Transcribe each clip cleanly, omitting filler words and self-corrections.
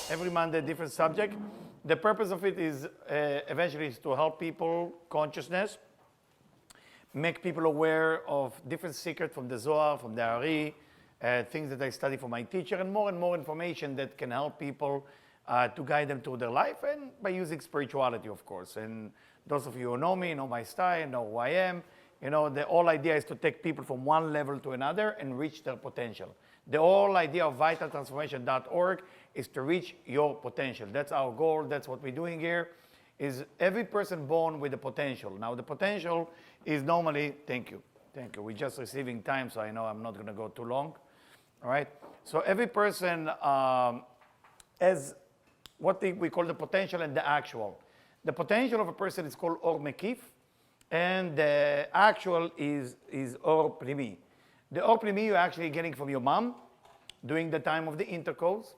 Every Monday, different subject. The purpose of it is eventually is to help people consciousness, make people aware of different secrets from the Zohar, from the Ari, things that I study from my teacher, and more information that can help people to guide them through their life, and by using spirituality, of course. And those of you who know me, know my style, know who I am. You know, the whole idea is to take people from one level to another and reach their potential. The whole idea of vitaltransformation.org is to reach your potential. That's our goal. That's what we're doing here, is every person born with a potential. Now, the potential is normally, thank you. We're just receiving time, so I know I'm not going to go too long. All right? So every person has what we call the potential and the actual. The potential of a person is called Or Mekif, and the actual is Or Primi. The Or Primi you're actually getting from your mom during the time of the intercourse,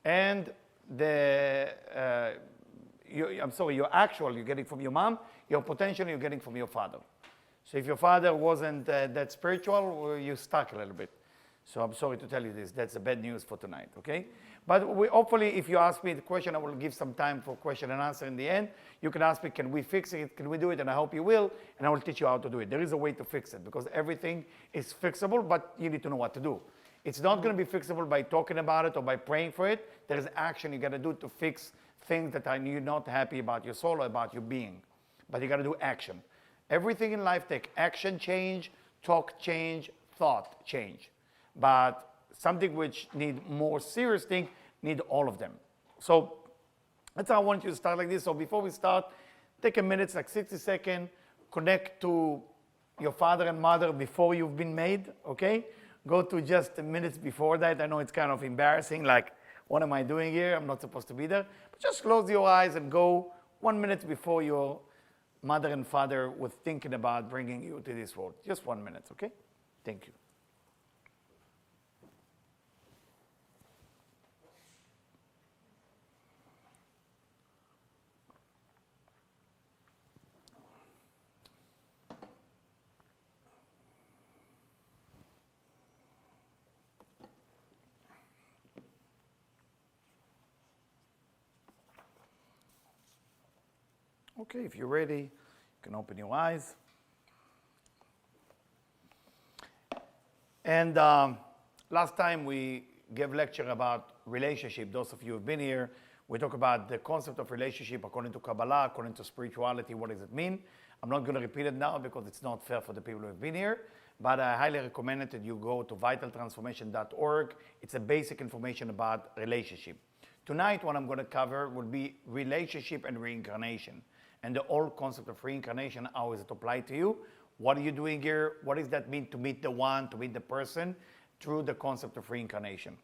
and your actual you're getting from your mom, your potential you're getting from your father. So if your father wasn't that spiritual, well, you're stuck a little bit. So I'm sorry to tell you this. That's the bad news for tonight, okay? But hopefully, if you ask me the question, I will give some time for question and answer in the end. You can ask me, can we fix it? Can we do it? And I hope you will, and I will teach you how to do it. There is a way to fix it, because everything is fixable, but you need to know what to do. It's not going to be fixable by talking about it or by praying for it. There is action you got to do to fix things that you're not happy about your soul or about your being. But you got to do action. Everything in life take action change, talk change, thought change. But something which need more serious thing, need all of them. So that's how I want you to start like this. So before we start, take a minute, like 60 seconds, connect to your father and mother before you've been made, okay? Go to just minutes before that. I know it's kind of embarrassing, like, what am I doing here? I'm not supposed to be there. But just close your eyes and go 1 minute before your mother and father were thinking about bringing you to this world. Just 1 minute, okay? Thank you. Okay, if you're ready, you can open your eyes. And last time we gave lecture about relationship. Those of you who've been here, we talk about the concept of relationship according to Kabbalah, according to spirituality. What does it mean? I'm not going to repeat it now because it's not fair for the people who have been here. But I highly recommend it that you go to vitaltransformation.org. It's a basic information about relationship. Tonight, what I'm going to cover will be relationship and reincarnation. And the whole concept of reincarnation, how is it applied to you? What are you doing here? What does that mean to meet the one, to meet the person, through the concept of reincarnation?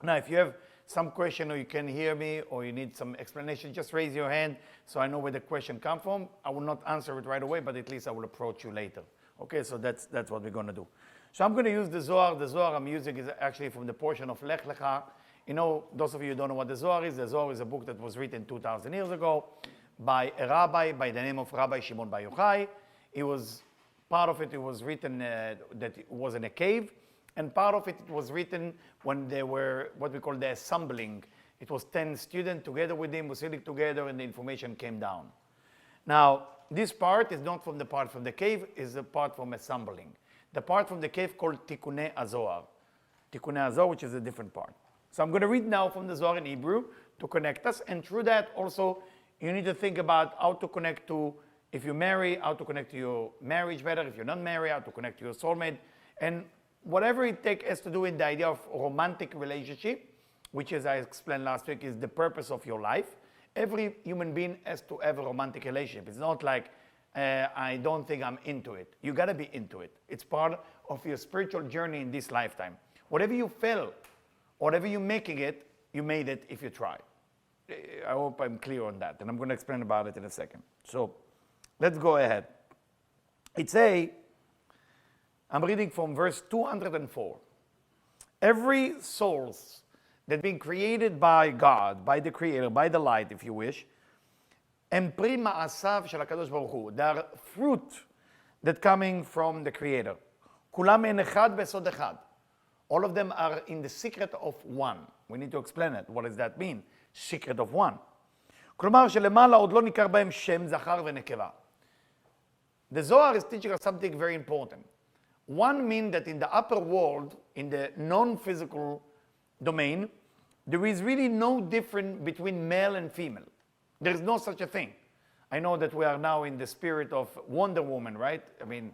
Now, if you have some question or you can hear me or you need some explanation, just raise your hand so I know where the question comes from. I will not answer it right away, but at least I will approach you later. Okay, so that's what we're going to do. So I'm going to use the Zohar. The Zohar I'm using is actually from the portion of Lech Lecha. You know, those of you who don't know what the Zohar is a book that was written 2,000 years ago by a rabbi by the name of Rabbi Shimon Bar Yochai. Part of it was written that it was in a cave, and part of it was written when they were what we call the assembling. It was 10 students together with him, were sitting together, and the information came down. Now, this part is not from the part from the cave, is a part from assembling. The part from the cave called Tikkunei HaZohar. Tikkunei HaZohar, which is a different part. So I'm going to read now from the Zohar in Hebrew to connect us, and through that also you need to think about how to connect to, if you marry, how to connect to your marriage better. If you're not married, how to connect to your soulmate. And whatever it takes has to do with the idea of romantic relationship, which, as I explained last week, is the purpose of your life. Every human being has to have a romantic relationship. It's not like, I don't think I'm into it. You got to be into it. It's part of your spiritual journey in this lifetime. Whatever you fail, whatever you're making it, you made it if you try. I hope I'm clear on that, and I'm going to explain about it in a second. So let's go ahead. I'm reading from verse 204. Every soul that's been created by God, by the Creator, by the light, if you wish, and pri ma'asav shel HaKadosh Baruch Hu, they are fruit that coming from the Creator. כולם אין אחד בסוד אחד. All of them are in the secret of one. We need to explain it. What does that mean? Secret of one. כלומר שלמעלה עוד לא ניכר בהם שם, זכר ונקבה. The Zohar is teaching us something very important. One means that in the upper world, in the non-physical domain, there is really no difference between male and female. There is no such a thing. I know that we are now in the spirit of Wonder Woman, right? I mean,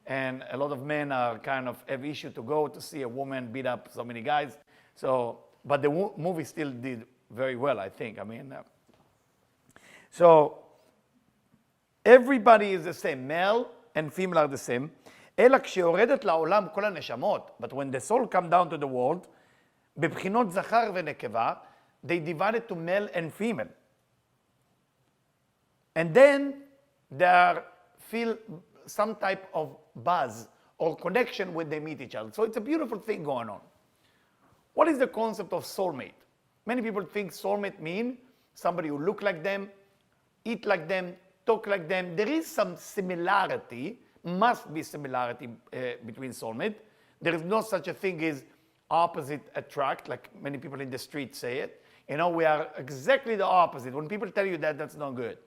and a lot of men are kind of have issue to go to see a woman beat up so many guys. So, but the movie still did very well, I think. I mean, so everybody is the same, male and female are the same. אלא כשיורדת לעולם כל הנשמות, but when the soul come down to the world, בבחינות זכר ונקבה, they divided to male and female. And then they feel some type of buzz or connection when they meet each other. So it's a beautiful thing going on. What is the concept of soulmate? Many people think soulmate mean somebody who look like them, eat like them, talk like them. There is some similarity, must be similarity between soulmate. There is no such a thing as opposite attract, like many people in the street say it. You know, we are exactly the opposite. When people tell you that, that's not good.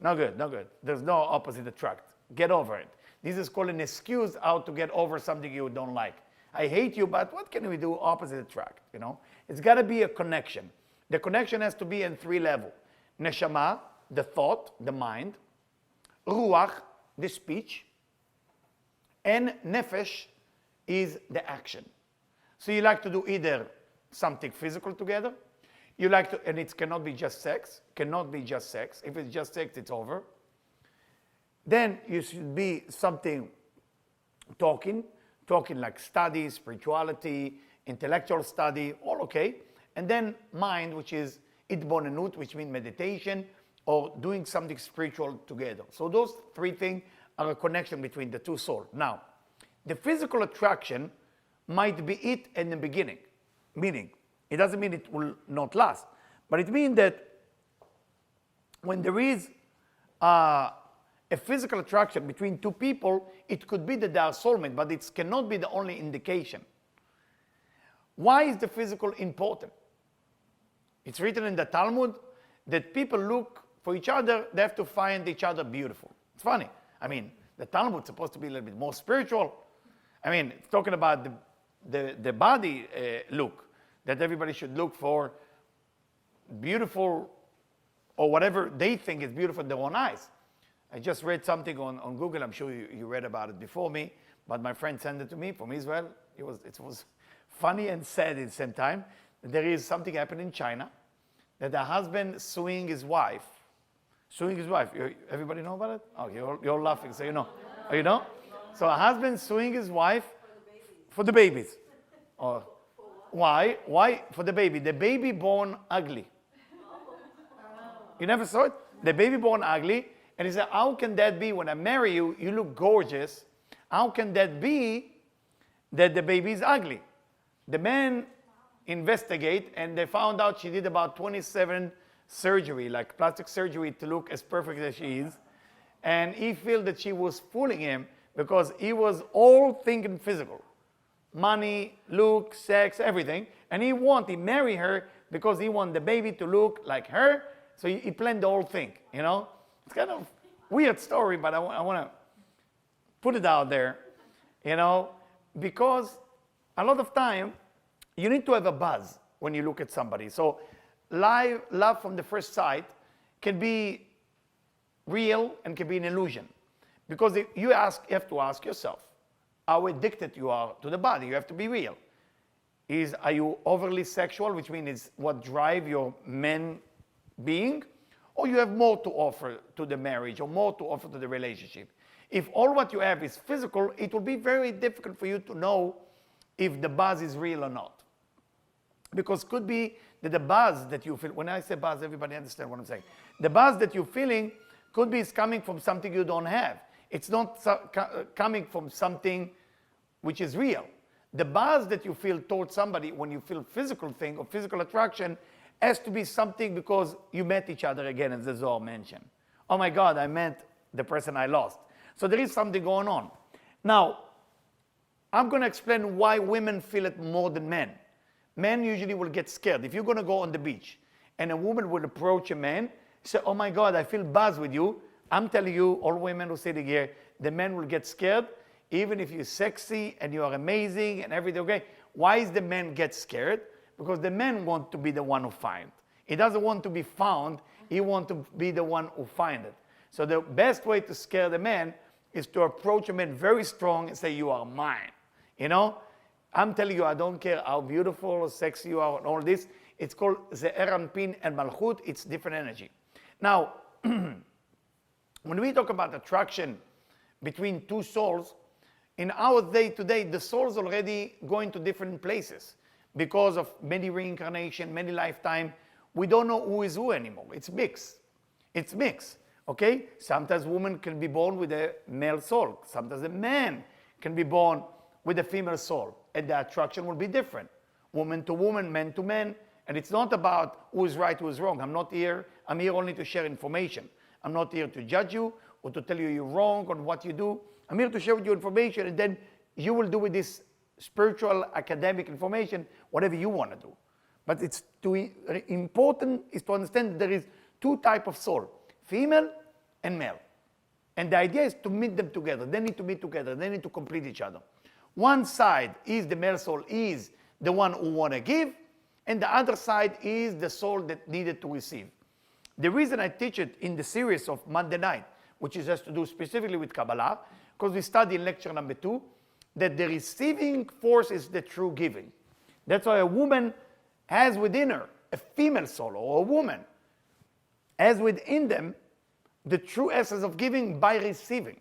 No good, no good. There's no opposite attract. Get over it. This is called an excuse how to get over something you don't like. I hate you, but what can we do? Opposite attract, you know? It's got to be a connection. The connection has to be in 3 levels. Neshama, the thought, the mind. Ruach, the speech. And nefesh is the action. So you like to do either something physical together. You like to, and it cannot be just sex. Cannot be just sex. If it's just sex, it's over. Then you should be something talking like study, spirituality, intellectual study, all okay. And then mind, which is itbonenut, which means meditation, or doing something spiritual together. So those 3 things are a connection between the 2 souls. Now, the physical attraction might be it in the beginning, meaning it doesn't mean it will not last, but it means that when there is a physical attraction between 2 people, it could be that they are soulmates, but it cannot be the only indication. Why is the physical important? It's written in the Talmud that people look for each other, they have to find each other beautiful. It's funny. I mean, the Talmud is supposed to be a little bit more spiritual. I mean, it's talking about the body look, that everybody should look for beautiful or whatever they think is beautiful in their own eyes. I just read something on Google. I'm sure you read about it before me, but my friend sent it to me from Israel. It was funny and sad at the same time. There is something happened in China that the husband suing his wife. Everybody know about it? Oh, you're laughing, so you know. Oh, you know? So a husband suing his wife for the babies. Oh, why? Why for the baby? The baby born ugly. You never saw it? The baby born ugly. And he said, how can that be when I marry you, you look gorgeous? How can that be that the baby is ugly? The man investigate and they found out she did about 27 surgery, like plastic surgery to look as perfect as she is. And he felt that she was fooling him because he was all thinking physical. Money, look, sex, everything. And he marry her because he want the baby to look like her. So he planned the whole thing, you know? It's kind of weird story, but I want to put it out there, you know, because a lot of time you need to have a buzz when you look at somebody. So love from the first sight can be real and can be an illusion. Because if you have to ask yourself how addicted you are to the body. You have to be real. Are you overly sexual, which means it's what drive your man being? Or you have more to offer to the marriage or more to offer to the relationship. If all what you have is physical, it will be very difficult for you to know if the buzz is real or not. Because it could be that the buzz that you feel, when I say buzz, everybody understands what I'm saying. The buzz that you're feeling could be coming from something you don't have. It's not coming from something which is real. The buzz that you feel towards somebody when you feel physical thing or physical attraction has to be something because you met each other again, as the Zohar mentioned. Oh my God, I met the person I lost. So there is something going on. Now, I'm going to explain why women feel it more than men. Men usually will get scared. If you're going to go on the beach and a woman will approach a man, say, oh my God, I feel buzzed with you. I'm telling you, all women who sitting here, the men will get scared, even if you're sexy and you are amazing and everything okay. Why is the man get scared? Because the man want to be the one who find. He doesn't want to be found. He want to be the one who find it. So the best way to scare the man is to approach a man very strong and say, you are mine. You know, I'm telling you, I don't care how beautiful or sexy you are and all this. It's called Ze'er Anpin and Malchut. It's different energy. Now, when we talk about attraction between two souls, in our day today, the souls already going to different places because of many reincarnation, many lifetime. We don't know who is who anymore. It's mixed. It's mixed. Okay? Sometimes women can be born with a male soul. Sometimes a man can be born with a female soul. And the attraction will be different. Woman to woman, man to man. And it's not about who is right, who is wrong. I'm here only to share information. I'm not here to judge you or to tell you you're wrong on what you do. I'm here to share with you information, and then you will do with this spiritual, academic information whatever you want to do. But it's important is to understand that there is two types of soul, female and male. And the idea is to meet them together. They need to meet together. They need to complete each other. One side is the male soul, is the one who want to give, and the other side is the soul that needed to receive. The reason I teach it in the series of Monday night, which has to do specifically with Kabbalah, because we study in lecture number 2, that the receiving force is the true giving. That's why a woman has within her a female soul, or a woman has within them the true essence of giving by receiving.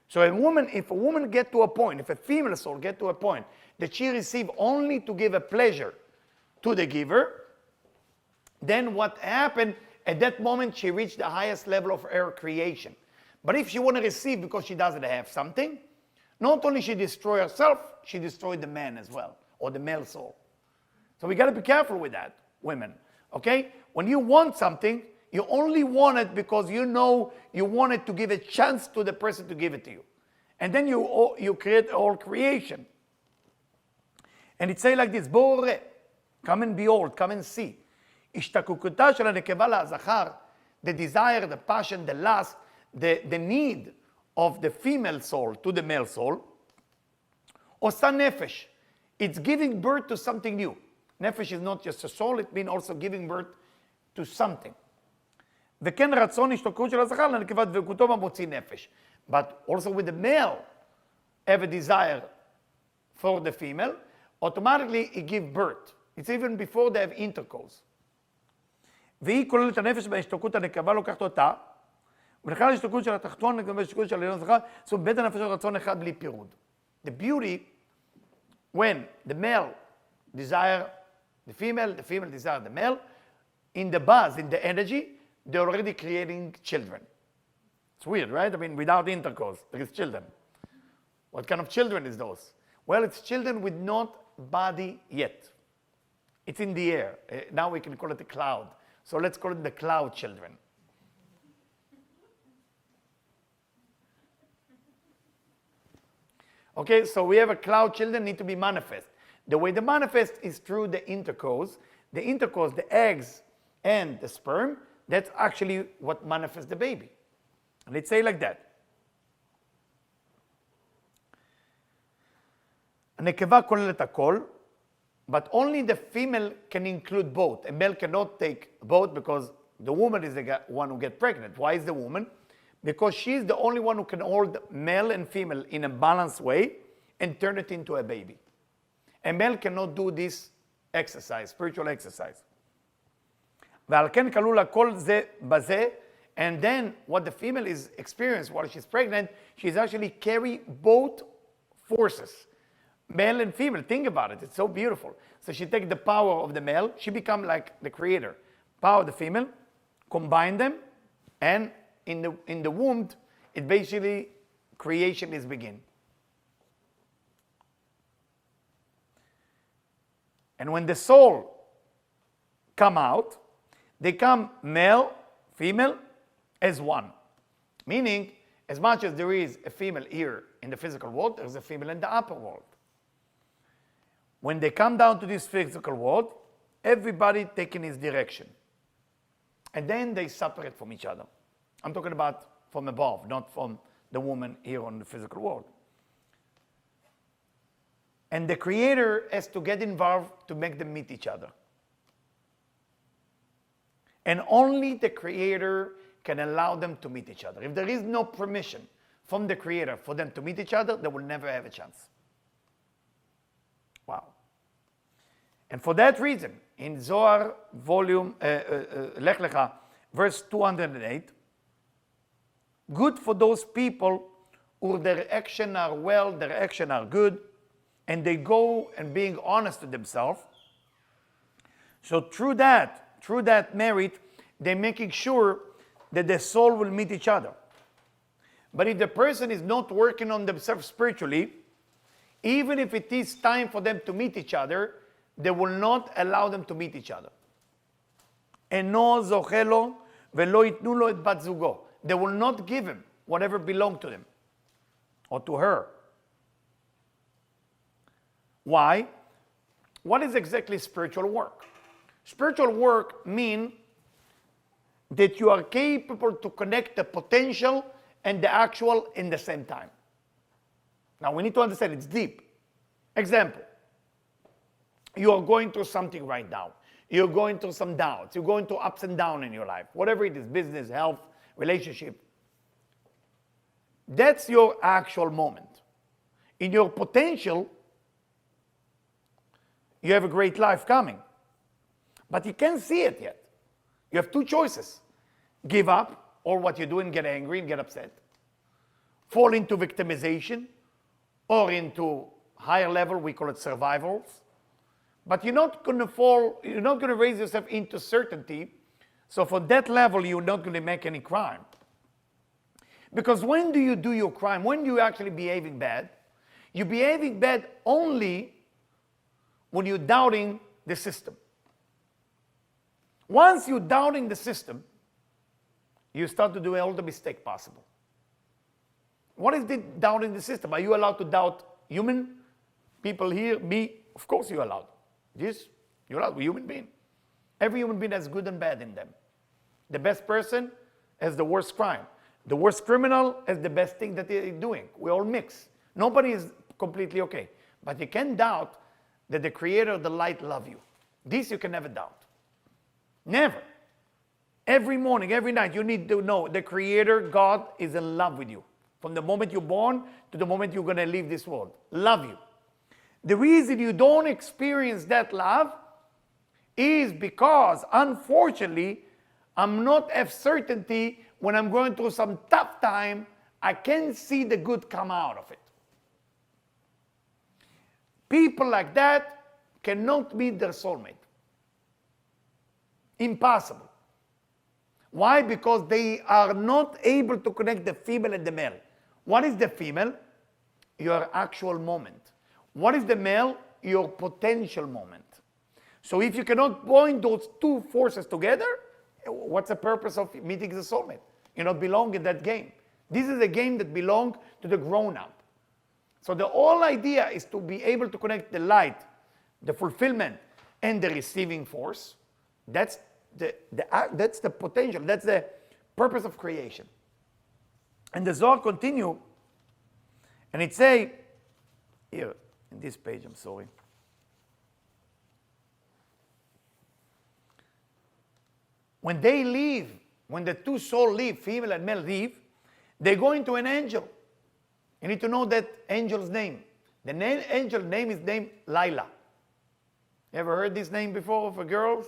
So if a woman get to a point, if a female soul get to a point that she receive only to give a pleasure to the giver, then what happened at that moment, she reached the highest level of her creation. But if she want to receive because she doesn't have something, not only she destroy herself, she destroyed the man as well, or the male soul. So we got to be careful with that, women. Okay? When you want something, you only want it because you know you want it to give a chance to the person to give it to you. And then you create all creation. And it say like this, בואו ראה, come and behold, come and see. השתוקקותה של הנקבה לזכר, the desire, the passion, the lust, the need of the female soul to the male soul, עושה נפש. It's giving birth to something new. Nefesh is not just a soul, it means also giving birth to something. וכן רצון השתוקקות של הזכר לנקבה דבקותו במוציא נפש. But also with the male have a desire for the female, automatically it gives birth. It's even before they have intercourse. והיא כוללת הנפש בהשתוקקות הנקבה לוקחת אותה, ולכן ההשתוקקות של התחתון לגבי ההשתוקקות של העליון הזכר, זאת אומרת בית הנפש של רצון אחד בלי פירוד. The beauty, when the male desire the female desire the male, in the buzz, in the energy, they're already creating children. It's weird, right? I mean, without intercourse, there is children. What kind of children is those? Well, it's children with not body yet. It's in the air. Now we can call it a cloud. So let's call it the cloud children. Okay, so we have a cloud children need to be manifest. The way they manifest is through the intercourse. The intercourse, the eggs and the sperm, that's actually what manifests the baby. And let's say like that. הנקבה כוללת הכל, but only the female can include both. A male cannot take both because the woman is the one who gets pregnant. Why is the woman? Because she's the only one who can hold male and female in a balanced way and turn it into a baby. A male cannot do this exercise, spiritual exercise. ועל כן כלול הכל זה בזה, and then what the female is experiencing while she's pregnant, she's actually carry both forces, male and female. Think about it, it's so beautiful. So she takes the power of the male, she becomes like the creator. Power of the female, combine them, and in the womb, it basically, creation is begin. And when the soul come out, they come male, female, as one. Meaning, as much as there is a female here in the physical world, there's a female in the upper world. When they come down to this physical world, everybody taking his direction. And then they separate from each other. I'm talking about from above, not from the woman here on the physical world. And the Creator has to get involved to make them meet each other. And only the Creator can allow them to meet each other. If there is no permission from the Creator for them to meet each other, they will never have a chance. Wow. And for that reason, in Zohar, volume, Lech Lecha, verse 208, good for those people who their actions are well, their actions are good, and they go and being honest with themselves. So through that merit, they're making sure that the soul will meet each other. But if the person is not working on themselves spiritually, even if it is time for them to meet each other, they will not allow them to meet each other. Eno zochelo velo itnu lo et bat zugo. They will not give him whatever belonged to them or to her. Why? What is exactly spiritual work? Spiritual work means that you are capable to connect the potential and the actual in the same time. Now we need to understand it's deep. Example, you are going through something right now. You're going through some doubts. You're going through ups and downs in your life. Whatever it is, business, health, relationship. That's your actual moment. In your potential, you have a great life coming. But you can't see it yet. You have two choices. Give up, or what you do and get angry and get upset. Fall into victimization, or into higher level, we call it survivals. But you're not going to fall, you're not going to raise yourself into certainty. So for that level, you're not going to make any crime. Because when do you do your crime? When do you actually behaving bad? You're behaving bad only when you're doubting the system. Once you're doubting the system, you start to do all the mistake possible. What is the doubting the system? Are you allowed to doubt human people here? Me? Of course you're allowed. Yes, you're allowed. We're human being. Every human being has good and bad in them. The best person has the worst crime. The worst criminal has the best thing that they're doing. We all mix. Nobody is completely okay. But you can't doubt that the Creator of the light loves you. This you can never doubt. Never. Every morning, every night, you need to know the Creator, God, is in love with you. From the moment you're born to the moment you're going to leave this world. Love you. The reason you don't experience that love is because, unfortunately, I'm not have certainty when I'm going through some tough time, I can't see the good come out of it. People like that cannot meet their soulmate. Impossible. Why? Because they are not able to connect the female and the male. What is the female? Your actual moment. What is the male? Your potential moment. So if you cannot point those two forces together, what's the purpose of meeting the soulmate? You don't belong in that game. This is a game that belongs to the grown-up. So the whole idea is to be able to connect the light, the fulfillment, and the receiving force. That's the potential. That's the purpose of creation. And the Zohar continue, and it say, here, in this page, I'm sorry. When they leave, when the two souls leave, female and male leave, they go into an angel. You need to know that angel's name. The angel name is named Laila. You ever heard this name before for girls?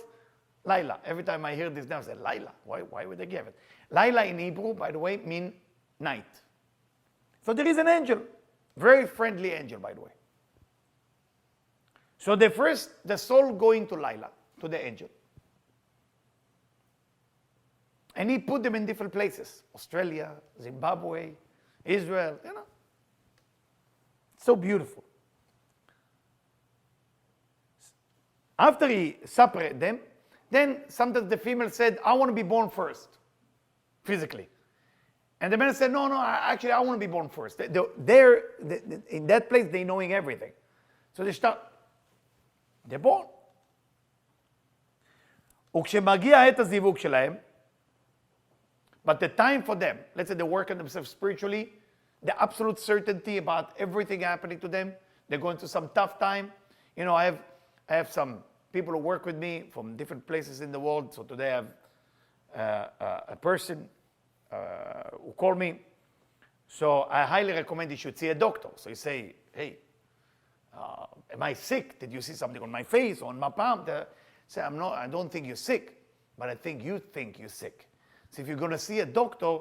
Laila. Every time I hear this name, I say, Laila. Why would they give it? Laila in Hebrew, by the way, means night. So there is an angel. Very friendly angel, by the way. So the soul going to Laila, to the angel. And he put them in different places. Australia, Zimbabwe, Israel, you know. So beautiful. After he separated them, then sometimes the female said, I want to be born first, physically. And the man said, no, actually, I want to be born first. They're in that place, they're knowing everything. So they're born. וכשמגיע עת הזיווג שלהם, but the time for them, let's say they work on themselves spiritually, the absolute certainty about everything happening to them, they're going through some tough time. You know, I have some people who work with me from different places in the world. So today I have a person who called me. So I highly recommend you should see a doctor. So you say, hey, am I sick? Did you see something on my face or on my palm? Say, I don't think you're sick, but I think you're sick. So if you're going to see a doctor,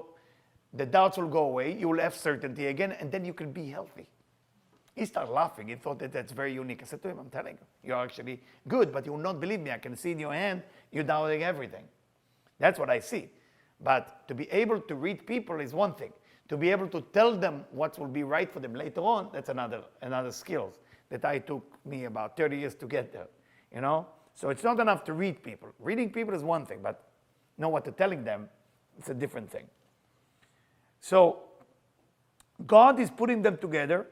the doubts will go away, you will have certainty again, and then you can be healthy. He started laughing. He thought that that's very unique. I said to him, I'm telling you, you're actually good, but you will not believe me. I can see in your hand, you're doubting everything. That's what I see. But to be able to read people is one thing. To be able to tell them what will be right for them later on, that's another skills that I took me about 30 years to get there, you know? So it's not enough to read people. Reading people is one thing, but know what you're telling them, it's a different thing. So God is putting them together,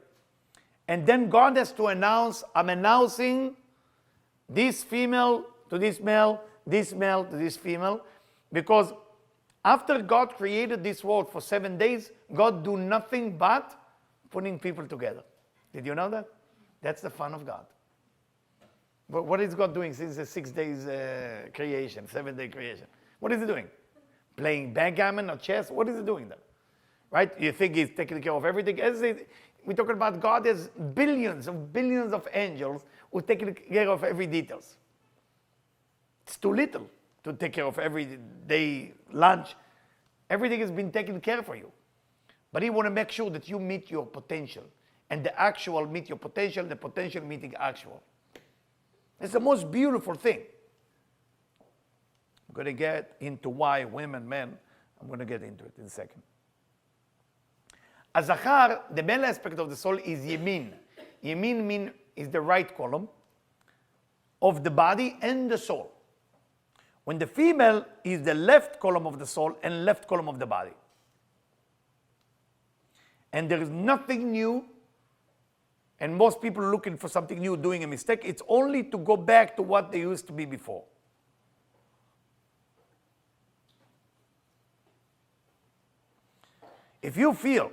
and then God has to announce, I'm announcing this female to this male to this female, because after God created this world for 7 days, God do nothing but putting people together. Did you know that? That's the fun of God. But what is God doing since the 6 days creation, 7-day creation? What is he doing? Playing backgammon or chess? What is he doing there? Right? You think he's taking care of everything? We're talking about God has billions of angels who are taking care of every details. It's too little to take care of every day lunch. Everything has been taken care for you. But he want to make sure that you meet your potential. And the actual meet your potential, the potential meeting actual. It's the most beautiful thing. I'm going to get into why women, men, I'm going to get into it in a second. Azachar, the male aspect of the soul is Yemin. Yemin is the right column of the body and the soul. When the female is the left column of the soul and left column of the body. And there is nothing new, and most people are looking for something new, doing a mistake. It's only to go back to what they used to be before. If you feel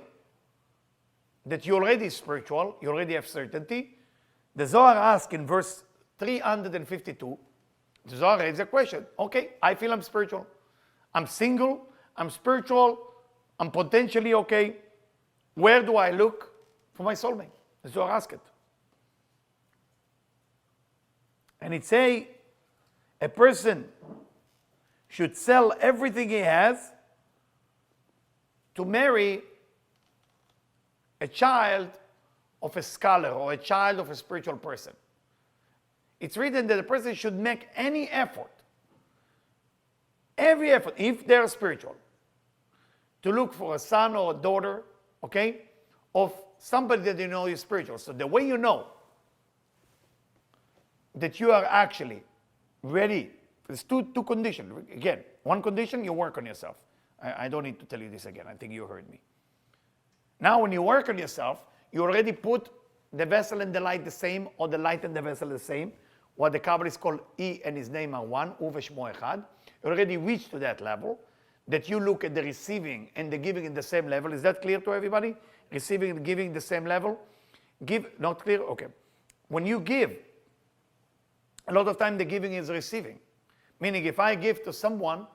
that you're already spiritual, you already have certainty, the Zohar asks in verse 352, the Zohar raises a question. Okay, I feel I'm spiritual. I'm single, I'm spiritual, I'm potentially okay. Where do I look for my soulmate? The Zohar asks it. And it say, a person should sell everything he has to marry a child of a scholar or a child of a spiritual person. It's written that a person should make any effort, every effort, if they're spiritual, to look for a son or a daughter, okay, of somebody that you know is spiritual. So the way you know that you are actually ready, there's two conditions. Again, one condition, you work on yourself. I don't need to tell you this again. I think you heard me. Now, when you work on yourself, you already put the vessel and the light the same, or the light and the vessel the same. What the Kabbalah is called E and his name are one, U v'shmo echad. You already reached to that level, that you look at the receiving and the giving in the same level. Is that clear to everybody? Receiving and giving the same level? Give, not clear? Okay. When you give, a lot of time the giving is receiving. Meaning if I give to someone,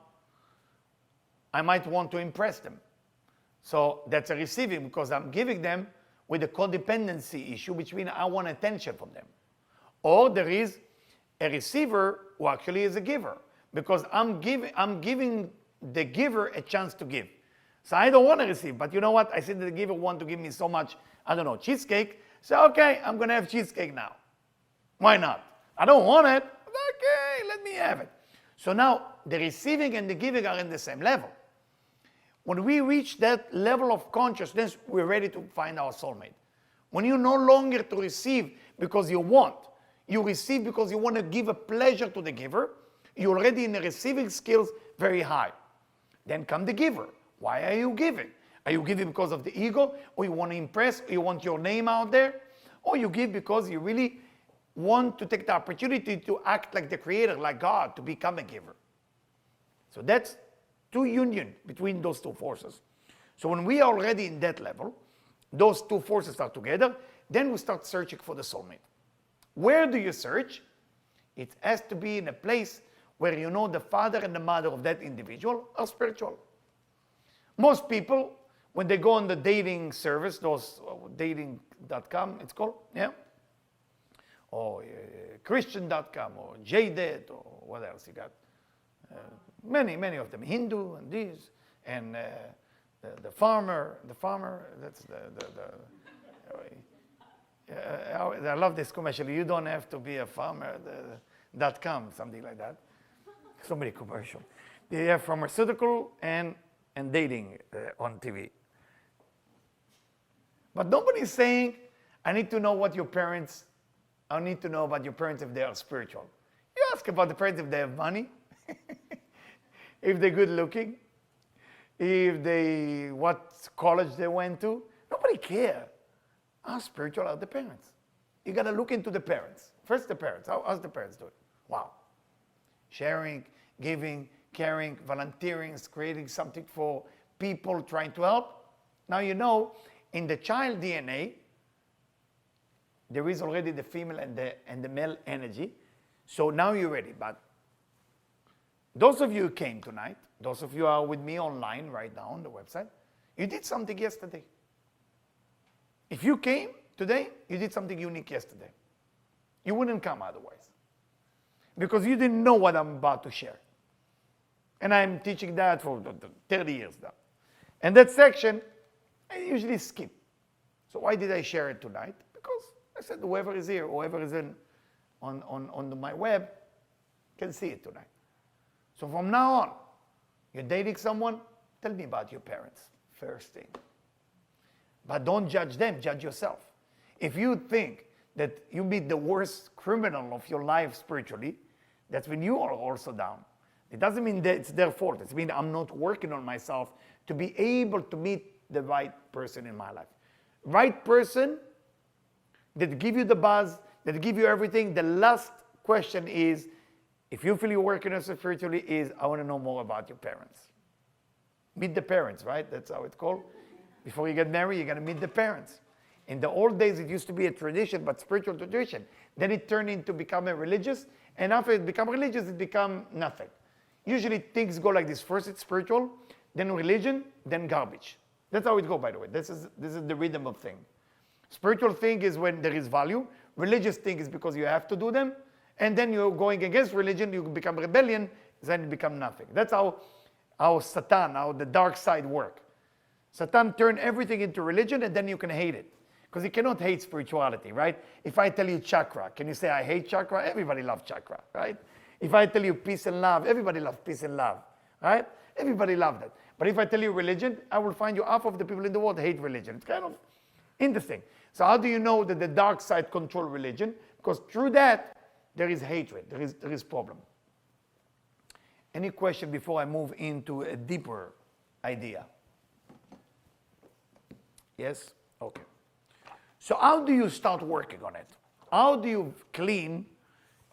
I might want to impress them. So that's a receiving because I'm giving them with a codependency issue, which means I want attention from them. Or there is a receiver who actually is a giver because I'm giving the giver a chance to give. So I don't want to receive, but you know what? I see that the giver wants to give me so much, I don't know, cheesecake. So okay, I'm going to have cheesecake now. Why not? I don't want it. Okay, let me have it. So now the receiving and the giving are in the same level. When we reach that level of consciousness, we're ready to find our soulmate. When you no longer to receive because you want, you receive because you want to give a pleasure to the giver, you're already in the receiving skills very high. Then come the giver. Why are you giving? Are you giving because of the ego, or you want to impress, or you want your name out there? Or you give because you really want to take the opportunity to act like the creator, like God, to become a giver. So that's two union between those two forces. So when we are already in that level, those two forces are together, then we start searching for the soulmate. Where do you search? It has to be in a place where you know the father and the mother of that individual are spiritual. Most people, when they go on the dating service, those dating.com, it's called, yeah? Or Christian.com, or JDate, or what else you got? Many of them, Hindu and these, and the farmer, that's I love this commercial. You don't have to be a farmer, .com, something like that. So many commercials. They have pharmaceutical and dating on TV. But nobody's saying, I need to know what your parents, I need to know about your parents if they are spiritual. You ask about the parents if they have money, if they're good looking, what college they went to. Nobody cares. How spiritual are the parents? You got to look into the parents. First the parents. How's the parents doing? Wow. Sharing, giving, caring, volunteering, creating something for people, trying to help. Now you know, in the child DNA, there is already the female and the male energy. So now you're ready. But those of you who came tonight, those of you who are with me online right now on the website, you did something yesterday. If you came today, you did something unique yesterday. You wouldn't come otherwise. Because you didn't know what I'm about to share. And I'm teaching that for 30 years now. And that section, I usually skip. So why did I share it tonight? Because I said whoever is here, whoever is on my web, can see it tonight. So from now on, you're dating someone, tell me about your parents, first thing. But don't judge them, judge yourself. If you think that you meet the worst criminal of your life spiritually, that's when you are also down. It doesn't mean that it's their fault. It means I'm not working on myself to be able to meet the right person in my life. Right person that give you the buzz, that give you everything. The last question is, if you feel you're working on yourself spiritually, is I want to know more about your parents. Meet the parents, right? That's how it's called. Before you get married, you got to meet the parents. In the old days, it used to be a tradition, but spiritual tradition. Then it turned into become a religious, and after it become religious, it become nothing. Usually things go like this. First it's spiritual, then religion, then garbage. That's how it goes, by the way. This is the rhythm of thing. Spiritual thing is when there is value. Religious thing is because you have to do them. And then you're going against religion, you become rebellion, then it become nothing. That's how Satan, how the dark side work. Satan turn everything into religion, and then you can hate it. Because you cannot hate spirituality, right? If I tell you chakra, can you say I hate chakra? Everybody loves chakra, right? If I tell you peace and love, everybody loves peace and love, right? Everybody loves that. But if I tell you religion, I will find you half of the people in the world hate religion. It's kind of interesting. So how do you know that the dark side control religion? Because through that, there is hatred, there is problem. Any question before I move into a deeper idea? Yes? Okay. So how do you start working on it? How do you clean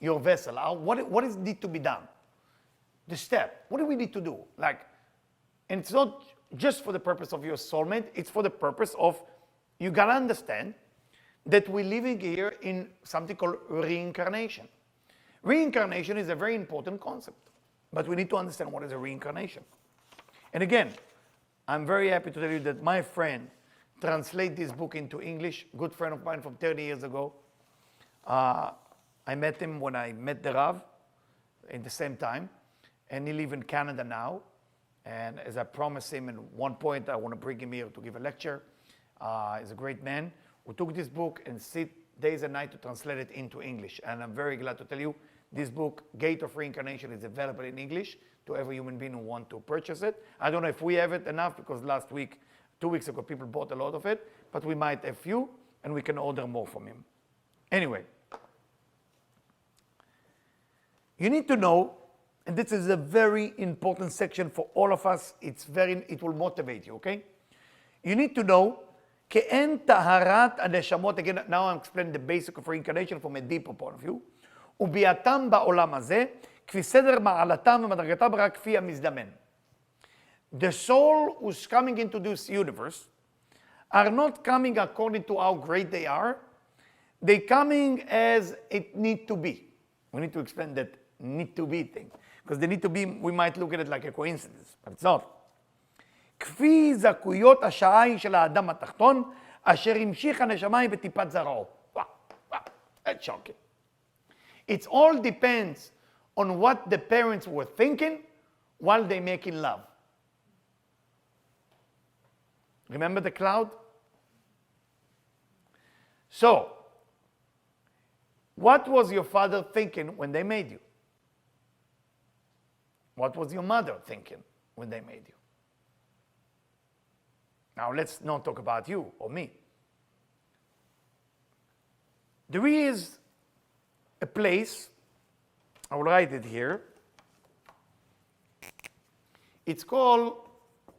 your vessel? What is need to be done? The step. What do we need to do? And it's not just for the purpose of your soulmate, it's for the purpose of, you gotta understand that we're living here in something called reincarnation. Reincarnation is a very important concept, but we need to understand what is a reincarnation. And again, I'm very happy to tell you that my friend translated this book into English, good friend of mine from 30 years ago. I met him when I met the Rav in the same time, and he lives in Canada now. And as I promised him at one point, I want to bring him here to give a lecture. He's a great man who took this book and sit days and nights to translate it into English. And I'm very glad to tell you, this book, Gate of Reincarnation, is available in English to every human being who wants to purchase it. I don't know if we have it enough, because last week, 2 weeks ago, people bought a lot of it, but we might have few, and we can order more from him. Anyway, you need to know, and this is a very important section for all of us, it will motivate you, okay? You need to know, כאין טהרת הנשמות, again, now I'm explaining the basic of reincarnation from a deeper point of view, וביאתם בעולם הזה, כפי סדר מעלתם ומדרגתם רק כפי המזדמן. The soul who's coming into this universe are not coming according to how great they are. They're coming as it need to be. We need to explain that need to be thing. Because the need to be, we might look at it like a coincidence, but it's not. כפי זכויות השעי של האדם התחתון, אשר המשיך הנשמה בטיפת זרעו. Wow, that's shocking. It all depends on what the parents were thinking while they're making love. Remember the cloud? So, what was your father thinking when they made you? What was your mother thinking when they made you? Now, let's not talk about you or me. There is a place, I will write it here. It's called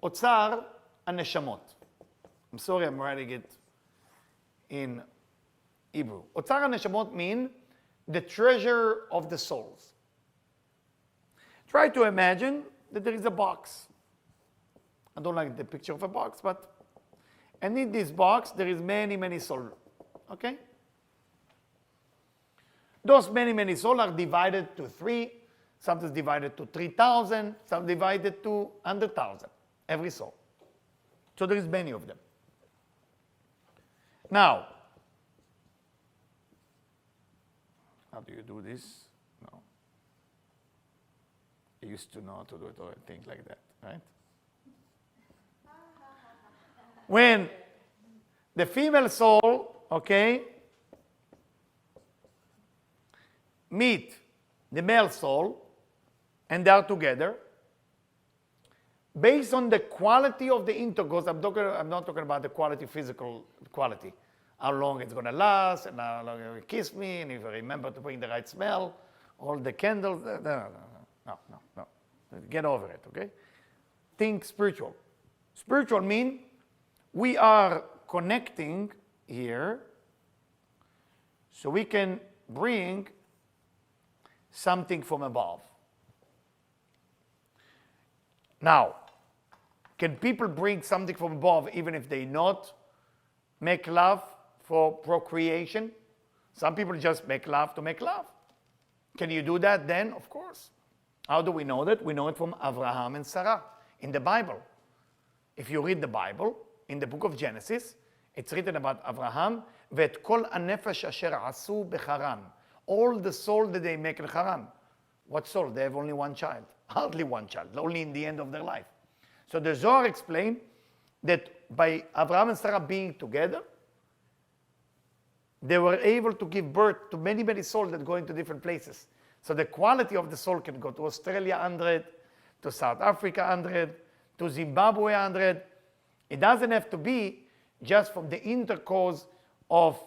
Otsar HaNeshamot. I'm sorry, I'm writing it in Hebrew. Otsar HaNeshamot means the treasure of the souls. Try to imagine that there is a box. I don't like the picture of a box, but and in this box there is many souls. Okay? Those many souls are divided to 3, sometimes divided to 3,000, some divided to 100,000, every soul. So there is many of them. Now, how do you do this? No. I used to know how to do it or things like that, right? When the female soul, okay, meet the male soul and they are together, based on the quality of the intercourse, I'm not talking about the quality, physical quality, how long it's going to last, and how long you kiss me, and if you remember to bring the right smell, all the candles, no. Get over it, okay? Think spiritual. Spiritual mean we are connecting here so we can bring something from above. Now, can people bring something from above even if they not make love for procreation? Some people just make love to make love. Can you do that then? Of course. How do we know that? We know it from Abraham and Sarah in the Bible. If you read the Bible, in the book of Genesis, it's written about Abraham, ואת כל הנפש אשר עשו בחרן. All the soul that they make in Haran. What soul? They have only one child. Hardly one child, only in the end of their life. So the Zohar explained that by Abraham and Sarah being together, they were able to give birth to many souls that go into different places. So the quality of the soul can go to Australia 100, to South Africa 100, to Zimbabwe 100. It doesn't have to be just from the intercourse of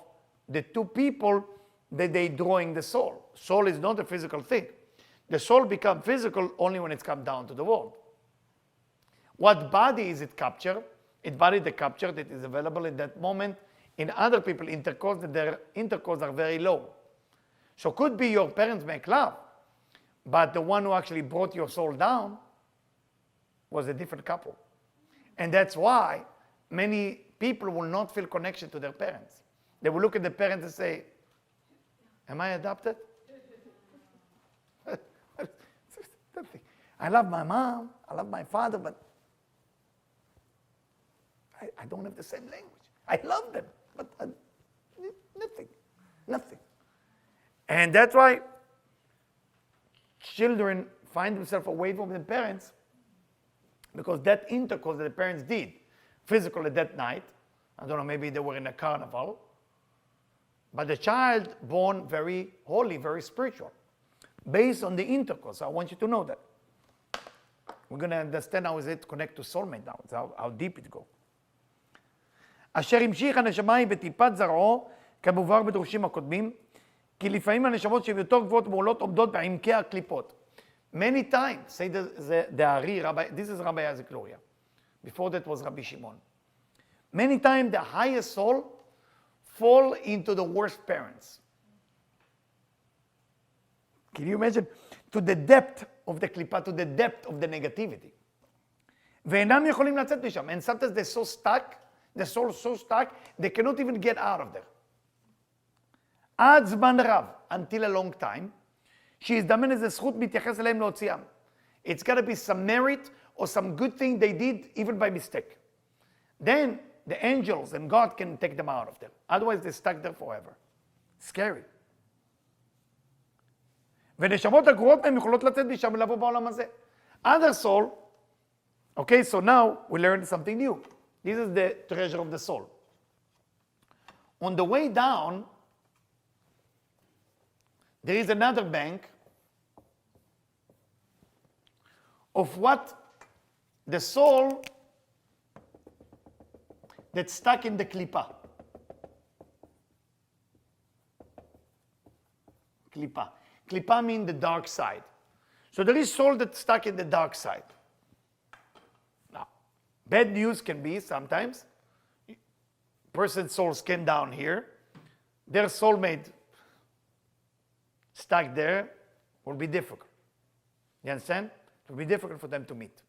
the two people that they're drawing the soul. Soul is not a physical thing. The soul becomes physical only when it's come down to the world. What body is it capture? It body the capture that is available in that moment in other people intercourse, that their intercourse are very low. So could be your parents make love, but the one who actually brought your soul down was a different couple. And that's why many people will not feel connection to their parents. They will look at the parents and say, am I adopted? I love my mom, I love my father, but I don't have the same language. I love them, but nothing. And that's why children find themselves away from their parents, because that intercourse that the parents did physically that night, I don't know, maybe they were in a carnival, but the child born very holy, very spiritual, based on the intercourse. I want you to know that. We're going to understand how is it connect to soulmate now, how deep it goes. אשר המשיך הנשמה בטיפת זרעו, כמובן בדרושים הקודמים, כי לפעמים הנשמות שהן יותר גבוהות מעולות עומדות בעמקי הקליפות. Many times, say the Ari, Rabbi, this is Rabbi Isaac Luria. Before that was Rabbi Shimon. Many times the highest soul fall into the worst parents. Can you imagine? To the depth of the klipa, to the depth of the negativity. ואינם יכולים לצאת משם. And sometimes they're so stuck, the soul is so stuck, they cannot even get out of there. עד זמן רב, until a long time, שיזדמן איזה זכות מתייחס אליהם להוציאם. It's got to be some merit or some good thing they did even by mistake. Then the angels and God can take them out of there. Otherwise they're stuck there forever. Scary. ונשמות הגרועות מהם יכולות לצאת משם ולבוא בעולם הזה. Other soul, okay, so now we learned something new. This is the treasure of the soul. On the way down, there is another bank of what the soul that's stuck in the klipa. Klipa. Klipa means the dark side. So there is soul that's stuck in the dark side. Now, bad news can be sometimes, person's soul scan down here, their soulmate stuck there will be difficult. You understand? It will be difficult for them to meet.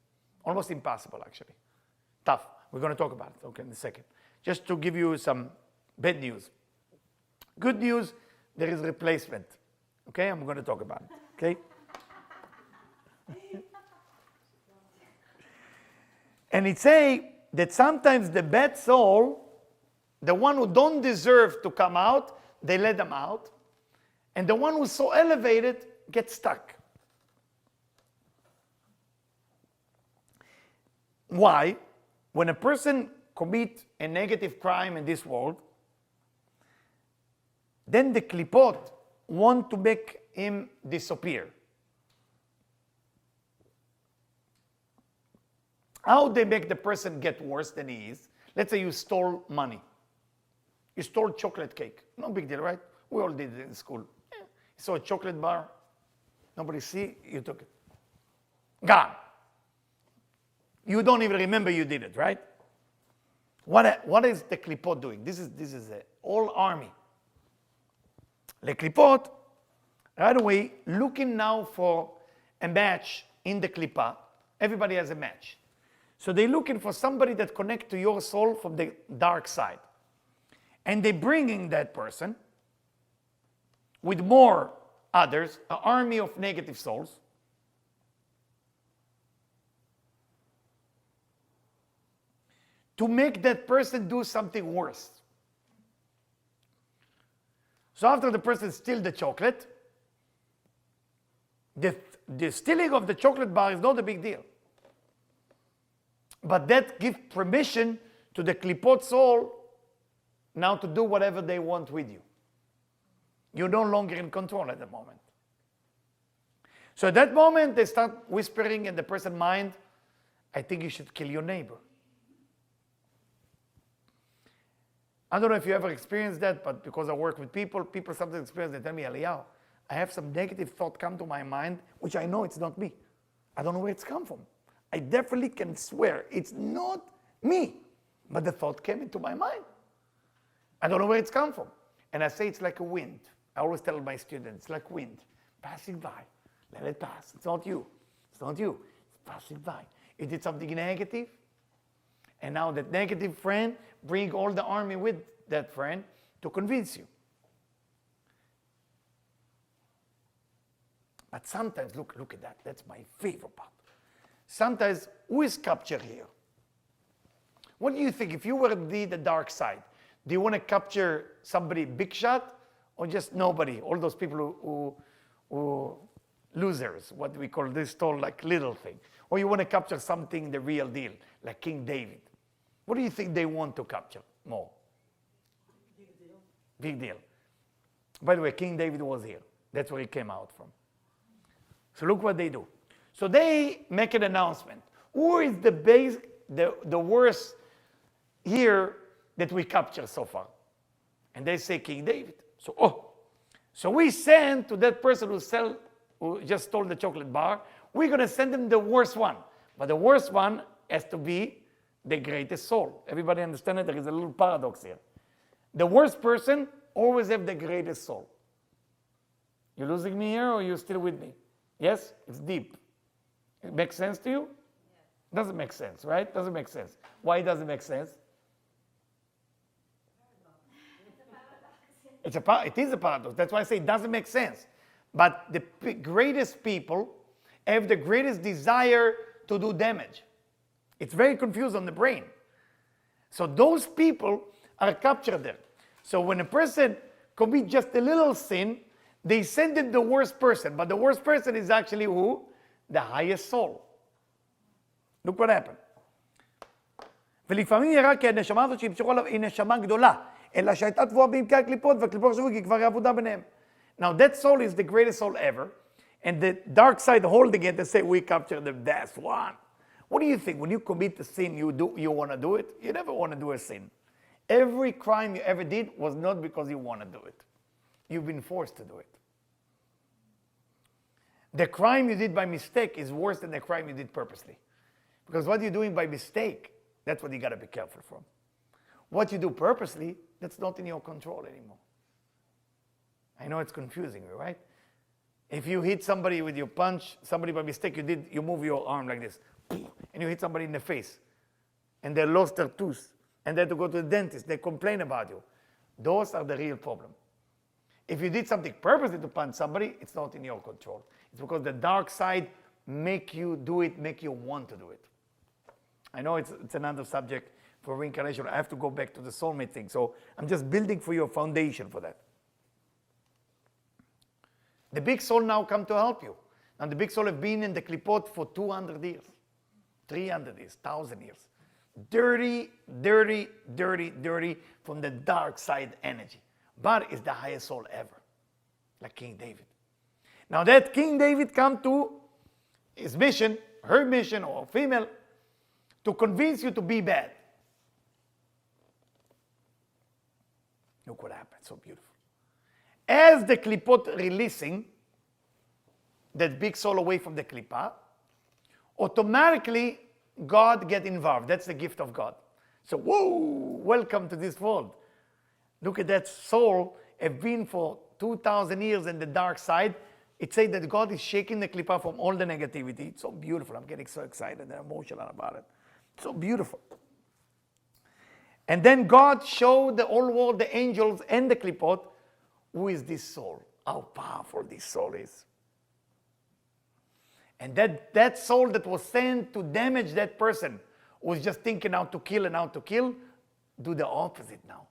Almost impossible, actually. Tough. We're going to talk about it, okay, in a second. Just to give you some bad news. Good news, there is replacement. Okay, I'm going to talk about it, okay? And it say that sometimes the bad soul, the one who don't deserve to come out, they let them out. And the one who's so elevated gets stuck. Why? When a person commits a negative crime in this world, then the klipot want to make him disappear. How they make the person get worse than he is? Let's say you stole money. You stole chocolate cake. No big deal, right? We all did it in school. You saw a chocolate bar. Nobody see, you took it. Gone. You don't even remember you did it, right? What is the klipot doing? This is a whole army. The klipot, right away, looking now for a match in the klipa. Everybody has a match. So they're looking for somebody that connects to your soul from the dark side. And they're bringing that person with more others, an army of negative souls. To make that person do something worse. So after the person steals the chocolate, the stealing of the chocolate bar is not a big deal. But that gives permission to the klipot soul now to do whatever they want with you. You're no longer in control at the moment. So at that moment, they start whispering in the person's mind, I think you should kill your neighbor. I don't know if you ever experienced that, but because I work with people sometimes experience, they tell me, Eliyahu, I have some negative thought come to my mind, which I know it's not me. I don't know where it's come from. I definitely can swear it's not me, but the thought came into my mind. I don't know where it's come from. And I say it's like a wind. I always tell my students, it's like wind, passing by. Let it pass. It's not you. It's not you. It's passing by. It did something negative, and now that negative friend bring all the army with that friend to convince you. But sometimes, look at that. That's my favorite part. Sometimes, who is captured here? What do you think? If you were the dark side, do you want to capture somebody big shot or just nobody? All those people who losers, what we call this tall like little thing. Or you want to capture something the real deal, like King David. What do you think they want to capture more? Big deal. Big deal. By the way, King David was here. That's where he came out from. So look what they do. So they make an announcement. Who is the worst here that we captured so far? And they say King David. So we send to that person who just stole the chocolate bar, we're going to send him the worst one. But the worst one has to be the greatest soul. Everybody understand it? There is a little paradox here. The worst person always have the greatest soul. You losing me here or you still with me? Yes? It's deep. It makes sense to you? Yes. Doesn't make sense, right? Doesn't make sense. Why does it make sense? It is a paradox. That's why I say it doesn't make sense. But the greatest people have the greatest desire to do damage. It's very confused on the brain. So those people are captured there. So when a person commits just a little sin, they send it the worst person. But the worst person is actually who? The highest soul. Look what happened. ולפעמים יראה כי הנשמה הזאת שהמשכו עליו היא נשמה גדולה, אלא שהייתה תבואה בעמקי הקליפות, והקליפות חשבו כי כבר היה עבודה ביניהם. Now that soul is the greatest soul ever, and the dark side holding it and say, we capture the best one. What do you think? When you commit a sin, you want to do it? You never want to do a sin. Every crime you ever did was not because you want to do it. You've been forced to do it. The crime you did by mistake is worse than the crime you did purposely. Because what you're doing by mistake, that's what you got to be careful from. What you do purposely, that's not in your control anymore. I know it's confusing, right? If you hit somebody with your punch, somebody by mistake, you move your arm like this, and you hit somebody in the face, and they lost their tooth, and they had to go to the dentist, they complain about you. Those are the real problem. If you did something purposely to punch somebody, it's not in your control. It's because the dark side make you do it, make you want to do it. I know it's another subject for reincarnation. I have to go back to the soulmate thing. So I'm just building for you a foundation for that. The big soul now come to help you. And the big soul have been in the klipot for 200 years, 300 years, 1,000 years. Dirty, dirty, dirty, dirty from the dark side energy. But it's the highest soul ever, like King David. Now that King David come to his mission, her mission, or female, to convince you to be bad. Look what happened, so beautiful. As the klipot releasing that big soul away from the klipa, automatically God get involved. That's the gift of God. So, whoa, welcome to this world. Look at that soul have been for 2,000 years in the dark side. It says that God is shaking the klipa from all the negativity. It's so beautiful. I'm getting so excited and emotional about it. So beautiful. And then God showed the whole world, the angels and the klipot, who is this soul? How powerful this soul is. And that soul that was sent to damage that person, was just thinking how to kill and how to kill, do the opposite now.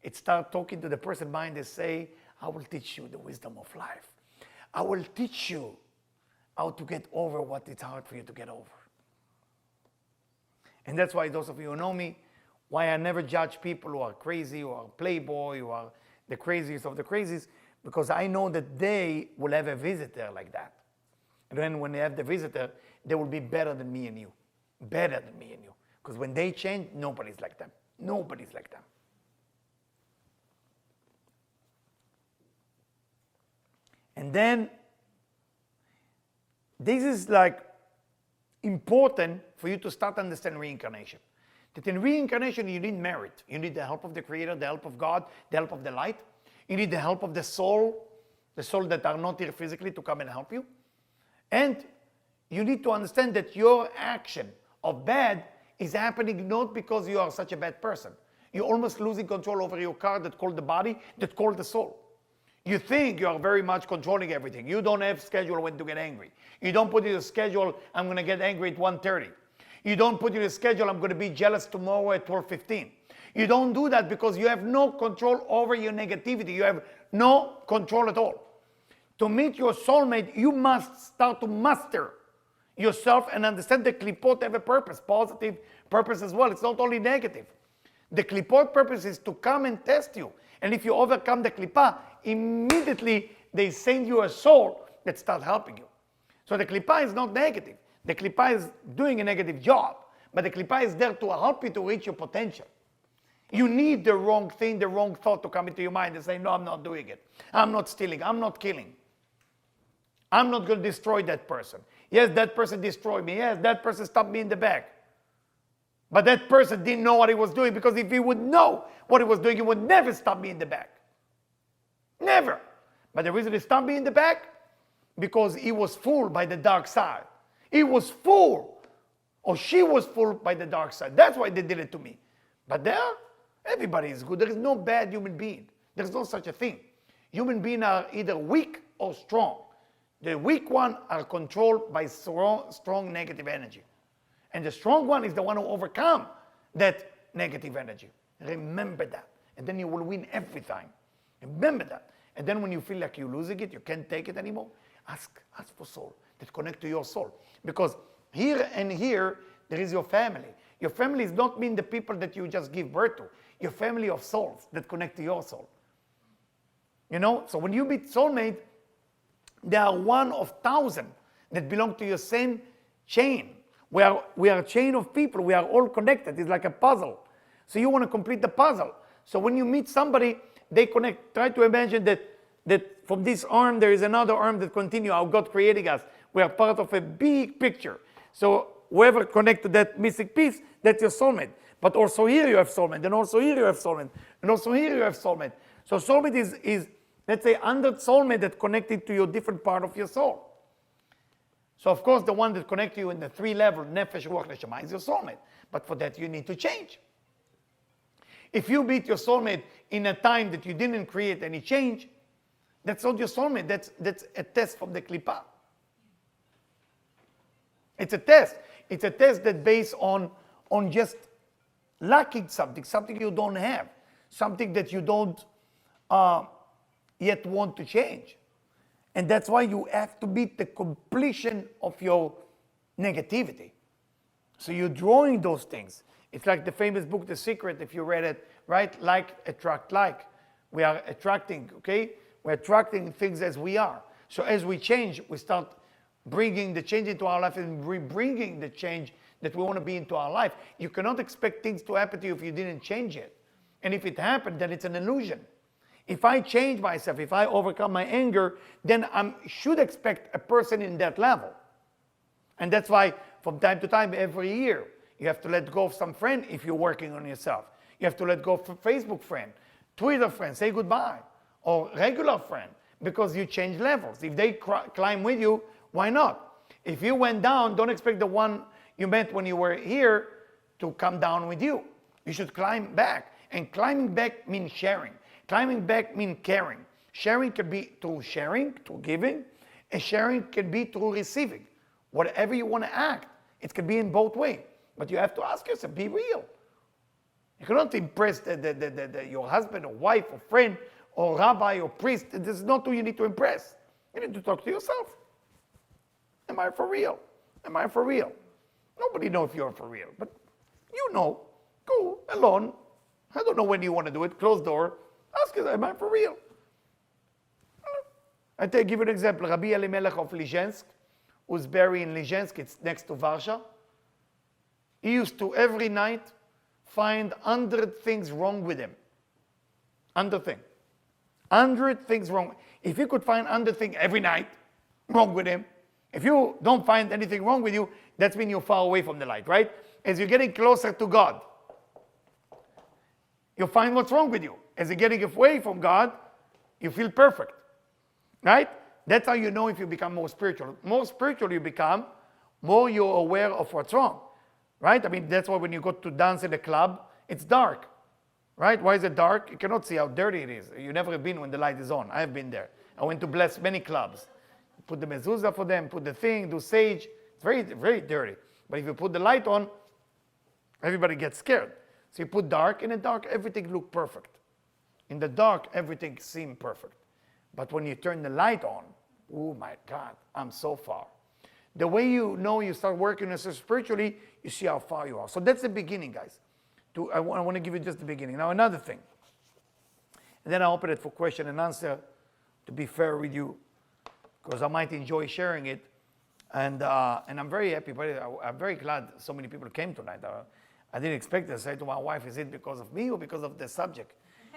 It starts talking to the person's mind and say, I will teach you the wisdom of life. I will teach you how to get over what is hard for you to get over. And that's why those of you who know me, why I never judge people who are crazy, who are playboy, who are the craziest of the crazies, because I know that they will have a visitor like that. And then when they have the visitor, they will be better than me and you. Better than me and you. Because when they change, nobody's like them. Nobody's like them. And then, this is like important for you to start to understand reincarnation. That in reincarnation, you need merit. You need the help of the Creator, the help of God, the help of the light. You need the help of the soul that are not here physically to come and help you. And you need to understand that your action of bad is happening not because you are such a bad person. You're almost losing control over your car that called the body, that called the soul. You think you are very much controlling everything. You don't have schedule when to get angry. You don't put in your schedule, I'm going to get angry at 1:30. You don't put in your schedule, I'm going to be jealous tomorrow at 12:15. You don't do that because you have no control over your negativity. You have no control at all. To meet your soulmate, you must start to master yourself and understand the klipot have a purpose, positive purpose as well. It's not only negative. The klipot purpose is to come and test you. And if you overcome the klipa, immediately they send you a soul that starts helping you. So the klipa is not negative. The klipa is doing a negative job. But the klipa is there to help you to reach your potential. You need the wrong thing, the wrong thought to come into your mind and say, no, I'm not doing it. I'm not stealing. I'm not killing. I'm not going to destroy that person. Yes, that person destroyed me. Yes, that person stabbed me in the back. But that person didn't know what he was doing, because if he would know what he was doing, he would never stop me in the back. Never. But the reason he stopped me in the back, because he was fooled by the dark side. He was fooled, or she was fooled by the dark side. That's why they did it to me. But there, everybody is good. There is no bad human being. There's no such a thing. Human beings are either weak or strong. The weak ones are controlled by strong negative energy. And the strong one is the one who overcomes that negative energy. Remember that. And then you will win every time. Remember that. And then when you feel like you're losing it, you can't take it anymore, ask for soul that connect to your soul. Because here and here, there is your family. Your family is not mean the people that you just give birth to. Your family of souls that connect to your soul. You know, so when you meet soulmate, they are one of 1,000 that belong to your same chain. We are a chain of people. We are all connected. It's like a puzzle. So you want to complete the puzzle. So when you meet somebody, they connect. Try to imagine that from this arm, there is another arm that continues how God creating us. We are part of a big picture. So whoever connects to that missing piece, that's your soulmate. But also here you have soulmate, and also here you have soulmate, and also here you have soulmate. So soulmate is let's say 100 soulmate that connected to your different part of your soul. So of course the one that connects you in the 3 level, nefesh, ruach, neshama, is your soulmate. But for that you need to change. If you meet your soulmate in a time that you didn't create any change, that's not your soulmate. That's a test from the klipa. It's a test. It's a test that's based on just lacking something you don't have, something that you don't yet want to change. And that's why you have to beat the completion of your negativity. So you're drawing those things. It's like the famous book, The Secret, if you read it, right? Like attract like. We are attracting, okay? We're attracting things as we are. So as we change, we start bringing the change into our life and bringing the change that we want to be into our life. You cannot expect things to happen to you if you didn't change it. And if it happened, then it's an illusion. If I change myself, if I overcome my anger, then I should expect a person in that level. And that's why from time to time, every year, you have to let go of some friend if you're working on yourself. You have to let go of a Facebook friend, Twitter friend, say goodbye, or regular friend, because you change levels. If they climb with you, why not? If you went down, don't expect the one you met when you were here to come down with you. You should climb back. And climbing back means sharing. Climbing back means caring. Sharing can be through sharing, through giving, and sharing can be through receiving. Whatever you want to act, it can be in both ways. But you have to ask yourself, be real. You cannot impress your husband or wife or friend or rabbi or priest. This is not who you need to impress. You need to talk to yourself. Am I for real? Am I for real? Nobody knows if you're for real, but you know. Go alone. I don't know when you want to do it. Close door. Ask yourself, am I for real? I give you an example. Rabbi Elimelech of Lizhensk, who's buried in Lizhensk, it's next to Varsha. He used to every night find 100 things wrong with him. 100 things. 100 things wrong. If you could find 100 things every night wrong with him, if you don't find anything wrong with you, that's when you're far away from the light, right? As you're getting closer to God, you find what's wrong with you. As you're getting away from God, you feel perfect, right? That's how you know if you become more spiritual. More spiritual you become, more you're aware of what's wrong, right? I mean, that's why when you go to dance in a club, it's dark, right? Why is it dark? You cannot see how dirty it is. You've never been when the light is on. I have been there. I went to bless many clubs. Put the mezuzah for them, put the thing, do sage. It's very, very dirty. But if you put the light on, everybody gets scared. So you put dark, in the dark, everything looks perfect. In the dark, everything seems perfect. But when you turn the light on, oh my God, I'm so far. The way you know you start working yourself spiritually, you see how far you are. So that's the beginning, guys. I want to give you just the beginning. Now another thing. And then I open it for question and answer, to be fair with you, because I might enjoy sharing it. And I'm very happy, but I'm very glad so many people came tonight. I didn't expect to say to my wife, is it because of me or because of the subject?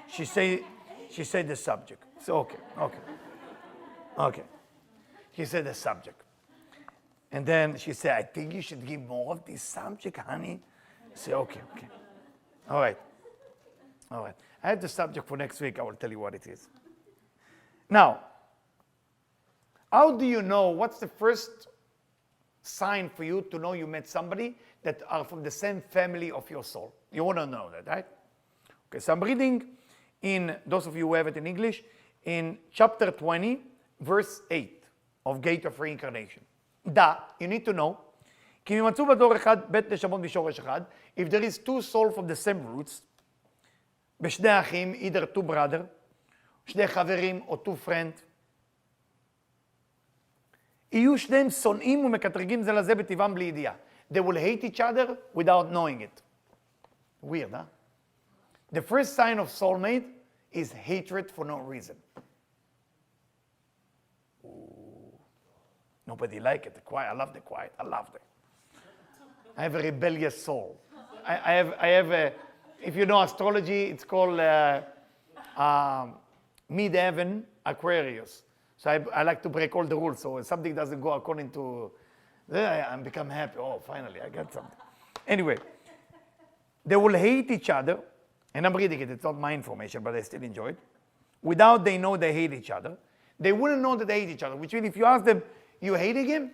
She said the subject. So okay. She said the subject. And then she said, I think you should give more of this subject, honey. Say, okay. All right. I have the subject for next week. I will tell you what it is. Now, how do you know, what's the first sign for you to know you met somebody that are from the same family of your soul? You want to know that, right? Okay, so I'm reading in, those of you who have it in English, in chapter 20, verse 8 of Gate of Reincarnation. You need to know, כי אם ימצאו בדור אחד בית נשמות משורש אחד, if there is two souls from the same roots, בשני אחים, either two brother, שני חברים או two friend, יהיו שניהם שונאים ומקטרגים זה לזה בטבעם בלי ידיעה. They will hate each other without knowing it. Weird, huh? The first sign of soulmate is hatred for no reason. Ooh. Nobody like it. The quiet. I love the quiet. I love it. I have a rebellious soul. I have a, if you know astrology, it's called mid-heaven Aquarius. So I like to break all the rules. So if something doesn't go according to, I become happy. Oh, finally, I got something. Anyway, they will hate each other. And I'm reading it. It's not my information, but I still enjoy it. Without they know they hate each other. They wouldn't know that they hate each other. Which means if you ask them, you hating him?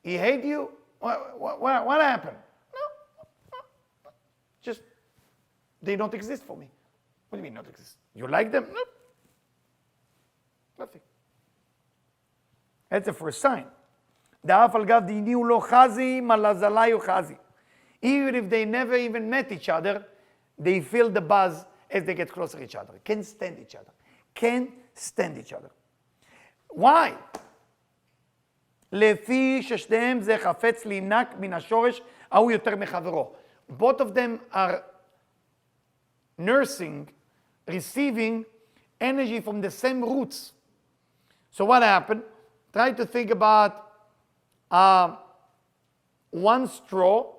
He hate you? What happened? No. Just, they don't exist for me. What do you mean not exist? You like them? No. Nothing. That's the first sign. Even if they never even met each other, they feel the buzz as they get closer to each other. Can't stand each other. Can't stand each other. Why? לפי ששניהם זה חפץ להינק מן השורש ההוא יותר מחברו. Both of them are nursing, receiving energy from the same roots. So what happened? Try to think about one straw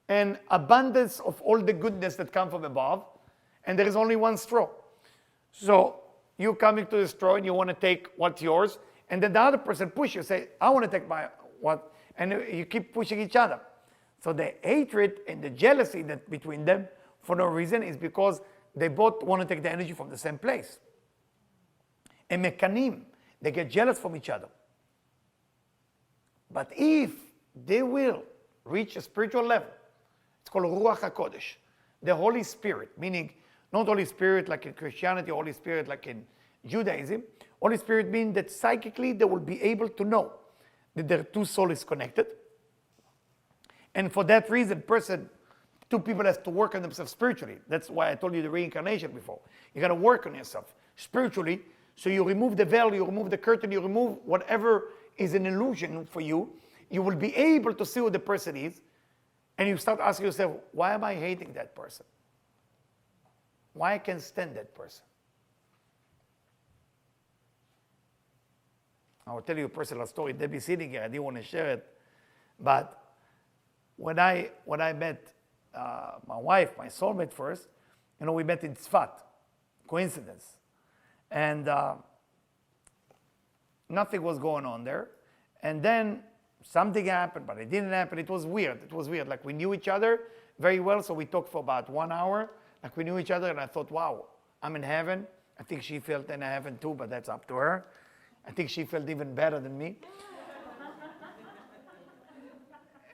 and abundance of all the goodness that come from above, and there is only one straw. So you coming to the straw and you want to take what's yours, and then the other person push you, say, I want to take my what, and you keep pushing each other. So the hatred and the jealousy that between them for no reason is because they both want to take the energy from the same place. And mekanim, they get jealous from each other. But if they will reach a spiritual level, it's called Ruach HaKodesh, the Holy Spirit, meaning not Holy Spirit like in Christianity, Holy Spirit like in Judaism. Holy Spirit means that psychically they will be able to know that their two souls is connected. And for that reason, two people has to work on themselves spiritually. That's why I told you the reincarnation before. You got to work on yourself spiritually. So you remove the veil, you remove the curtain, you remove whatever is an illusion for you. You will be able to see who the person is. And you start asking yourself, why am I hating that person? Why I can't stand that person? I will tell you a personal story. Debbie's sitting here. I didn't want to share it. But when I met my wife, my soulmate first, we met in Tzfat. Coincidence. And nothing was going on there. And then something happened, but it didn't happen. It was weird. Like we knew each other very well, so we talked for about 1 hour. Like we knew each other, and I thought, wow, I'm in heaven. I think she felt in heaven too, but that's up to her. I think she felt even better than me.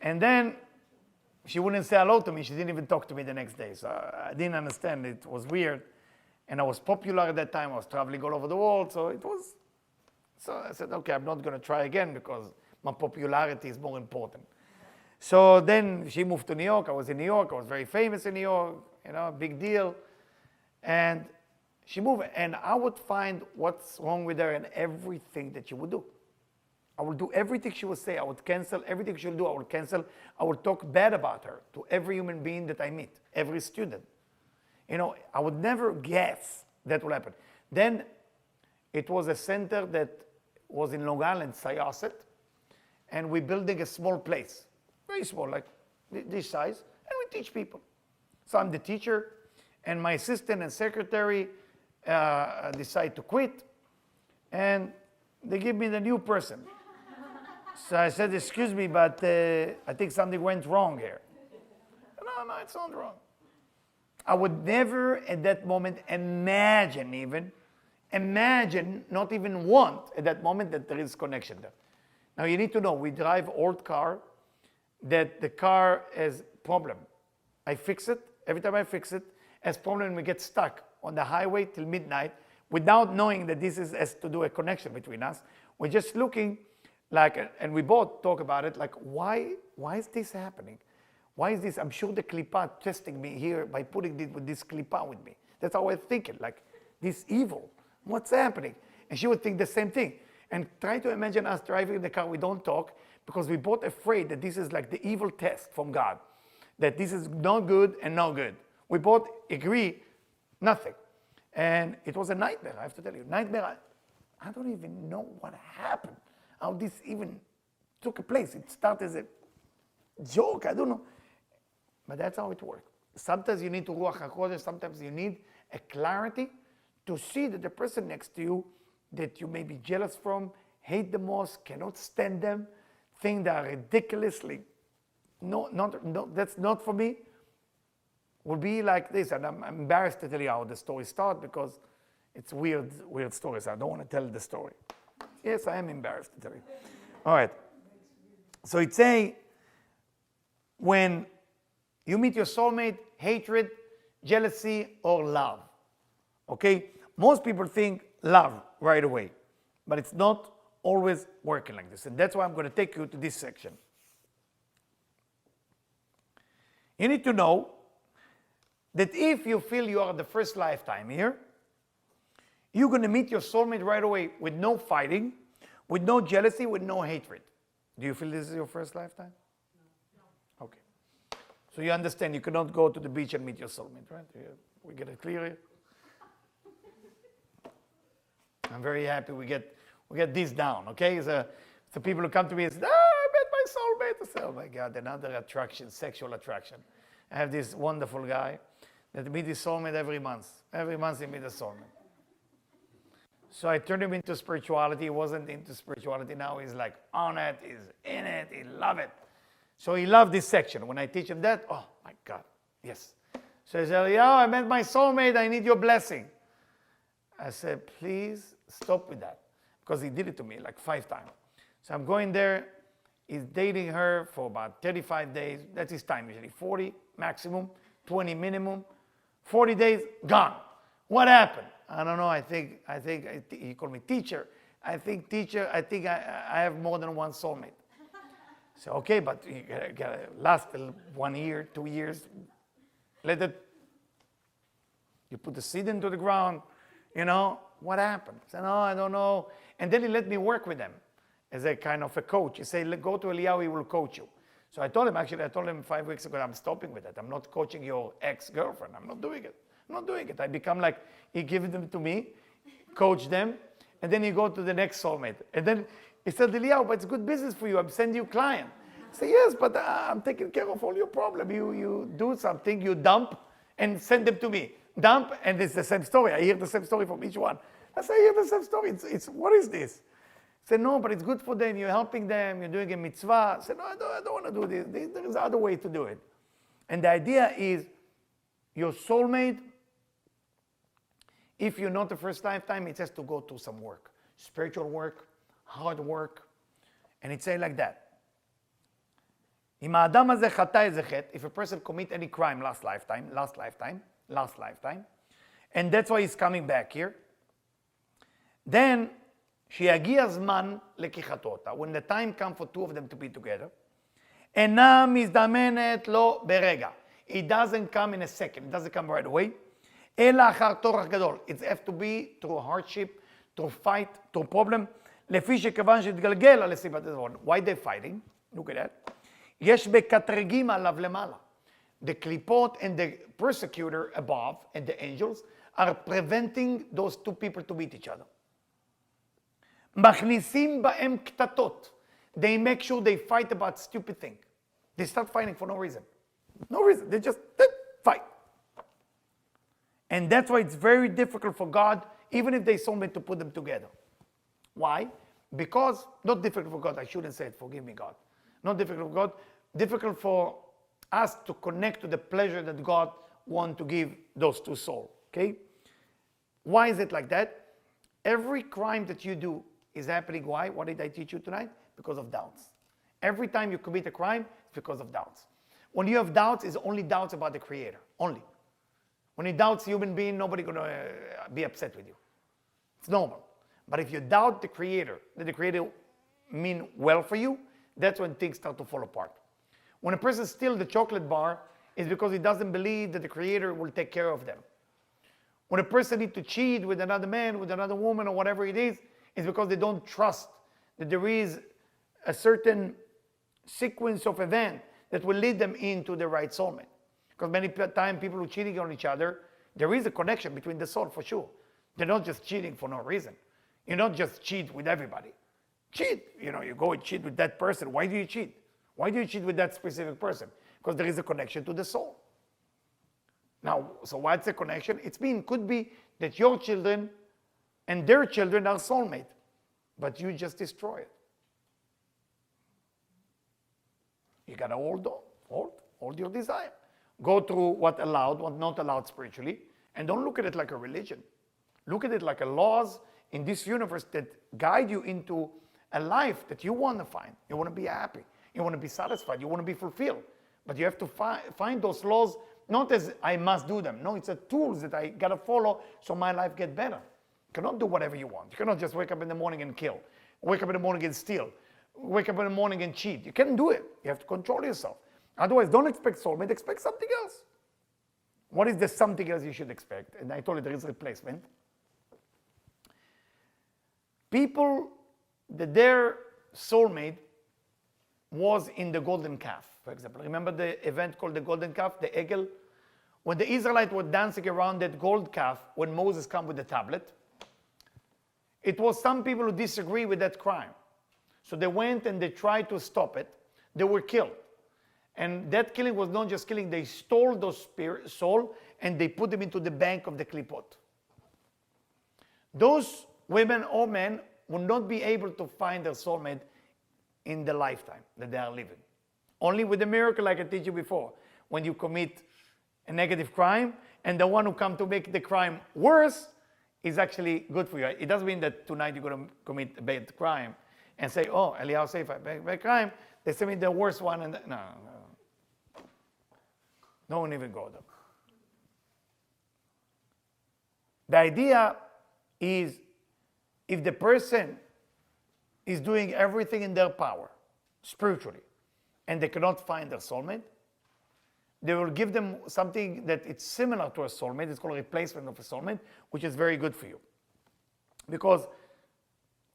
And then she wouldn't say hello to me. She didn't even talk to me the next day. So I didn't understand. It was weird. And I was popular at that time. I was traveling all over the world. So I said, okay, I'm not going to try again because my popularity is more important. So then she moved to New York. I was in New York. I was very famous in New York, big deal. And she moved, and I would find what's wrong with her and everything that she would do. I would do everything she would say. I would cancel everything she would do. I would cancel. I would talk bad about her to every human being that I meet, every student. I would never guess that would happen. Then it was a center that was in Long Island, Syosset, and we're building a small place, very small, like this size, and we teach people. So I'm the teacher, and my assistant and secretary decide to quit, and they give me the new person. So I said, excuse me, but I think something went wrong here. no, it's not wrong. I would never at that moment imagine, not even want at that moment that there is connection there. Now you need to know, we drive old car, that the car has problem. I fix it, every time I fix it, has problem when we get stuck on the highway till midnight without knowing that this has to do a connection between us. We're just looking like, and we both talk about it, like why is this happening? Why is this? I'm sure the klipa testing me here by putting it with this klipa with me. That's how I think it, like this evil. What's happening? And she would think the same thing. And try to imagine us driving in the car, we don't talk because we both afraid that this is like the evil test from God. That this is no good and no good. We both agree, nothing. And it was a nightmare, I have to tell you. Nightmare, I don't even know what happened. How this even took place. It started as a joke, I don't know. But that's how it works. Sometimes you need to ruach hakodesh, sometimes you need a clarity to see that the person next to you that you may be jealous from, hate the most, cannot stand them, think they are ridiculously, no, that's not for me, will be like this. And I'm embarrassed to tell you how the story starts because it's weird stories. I don't want to tell the story. Yes, I am embarrassed to tell you. All right. So it's saying, when you meet your soulmate, hatred, jealousy, or love. Okay? Most people think love right away, but it's not always working like this. And that's why I'm going to take you to this section. You need to know that if you feel you are the first lifetime here, you're going to meet your soulmate right away with no fighting, with no jealousy, with no hatred. Do you feel this is your first lifetime? No. Okay. So you understand you cannot go to the beach and meet your soulmate, right? We get it clear here? I'm very happy we get this down, okay? So people who come to me and say, I met my soulmate. I say, oh my God, another attraction, sexual attraction. I have this wonderful guy that meets his soulmate every month. Every month he meets a soulmate. So I turned him into spirituality. He wasn't into spirituality. Now he's like on it, he's in it, he loves it. So he loved this section. When I teach him that, oh my God, yes. So he said, yeah, I met my soulmate, I need your blessing. I said, please stop with that. Because he did it to me like 5 times. So I'm going there, he's dating her for about 35 days. That's his time usually, 40 maximum, 20 minimum. 40 days, gone. What happened? I don't know, I think he called me teacher. I think I have more than one soulmate. So, okay, but you gotta last 1 year, 2 years. Let it, you put the seed into the ground, you know, what happened? I said, no, I don't know. And then he let me work with them as a kind of a coach. He said, go to Eliyahu, he will coach you. So I told him 5 weeks ago, I'm stopping with that. I'm not coaching your ex-girlfriend. I'm not doing it. I become like, he gives them to me, coach them, and then you go to the next soulmate. And then he said, Eliyahu, but it's good business for you. I'm sending you client. I say, yes, but I'm taking care of all your problem. You do something, you dump, and send them to me. Dump, and it's the same story. I hear the same story from each one. I say, I hear the same story. It's what is this? I say, no, but it's good for them. You're helping them. You're doing a mitzvah. I say, no, I don't want to do this. There is other way to do it. And the idea is, your soulmate, if you're not the first lifetime, it has to go through some work. Spiritual work, hard work. And it says like that. If a person commit any crime last lifetime, and that's why he's coming back here, then שיגיע הזמן לקיחתו אותה, when the time comes for two of them to be together, אינה מזדמנת לו ברגע. It doesn't come in a second, it doesn't come right away, אלא אחר טורח גדול. It has to be through hardship, through fight, through problem, לפי שכיוון שהתגלגל על סיבת הזמן. Why they're fighting? Look at that. יש בקטרגים עליו למעלה. The klipot and the persecutor above and the angels are preventing those two people to meet each other. מכניסים בהם קטטות. They make sure they fight about stupid thing. They start fighting for no reason. No reason. They just fight. And that's why it's very difficult for God, even if they soulmate, to put them together. Why? Because, not difficult for God, I shouldn't say it, forgive me God. Not difficult for God, difficult for us to connect to the pleasure that God wants to give those two souls. Okay? Why is it like that? Every crime that you do is happening. Why? What did I teach you tonight? Because of doubts. Every time you commit a crime, it's because of doubts. When you have doubts, it's only doubts about the Creator. Only. When you doubt human being, nobody's going to be upset with you. It's normal. But if you doubt the Creator, that the Creator mean well for you, that's when things start to fall apart. When a person steals the chocolate bar, it's because he doesn't believe that the Creator will take care of them. When a person needs to cheat with another man, with another woman, or whatever it is, it's because they don't trust that there is a certain sequence of events that will lead them into the right soulmate. Because many times people who are cheating on each other, there is a connection between the soul for sure. They're not just cheating for no reason. You don't just cheat with everybody. Cheat, you go and cheat with that person. Why do you cheat? Why do you cheat with that specific person? Because there is a connection to the soul. Now, so what's the connection? Could be that your children and their children are soulmate, but you just destroy it. You gotta hold your desire. Go through what allowed, what not allowed spiritually, and don't look at it like a religion. Look at it like a laws in this universe that guide you into a life that you want to find. You want to be happy. You want to be satisfied. You want to be fulfilled. But you have to find those laws not as I must do them. No, it's a tools that I got to follow so my life get better. You cannot do whatever you want. You cannot just wake up in the morning and kill. Wake up in the morning and steal. Wake up in the morning and cheat. You can't do it. You have to control yourself. Otherwise, don't expect soulmate. Expect something else. What is the something else you should expect? And I told you there is replacement. People that their soulmate was in the golden calf, for example. Remember the event called the golden calf, the Egel? When the Israelites were dancing around that gold calf, when Moses came with the tablet, it was some people who disagree with that crime. So they went and they tried to stop it. They were killed. And that killing was not just killing, they stole those soul and they put them into the bank of the klipot. Those women or men will not be able to find their soulmate in the lifetime that they are living. Only with the miracle, like I teach you before, when you commit a negative crime and the one who come to make the crime worse is actually good for you. It doesn't mean that tonight you're going to commit a bad crime and say, oh, Eliyahu say if I make a bad crime, they send me the worst one. And no. Don't even go there. The idea is if the person is doing everything in their power, spiritually, and they cannot find their soulmate, they will give them something that it's similar to a soulmate. It's called a replacement of a soulmate, which is very good for you. Because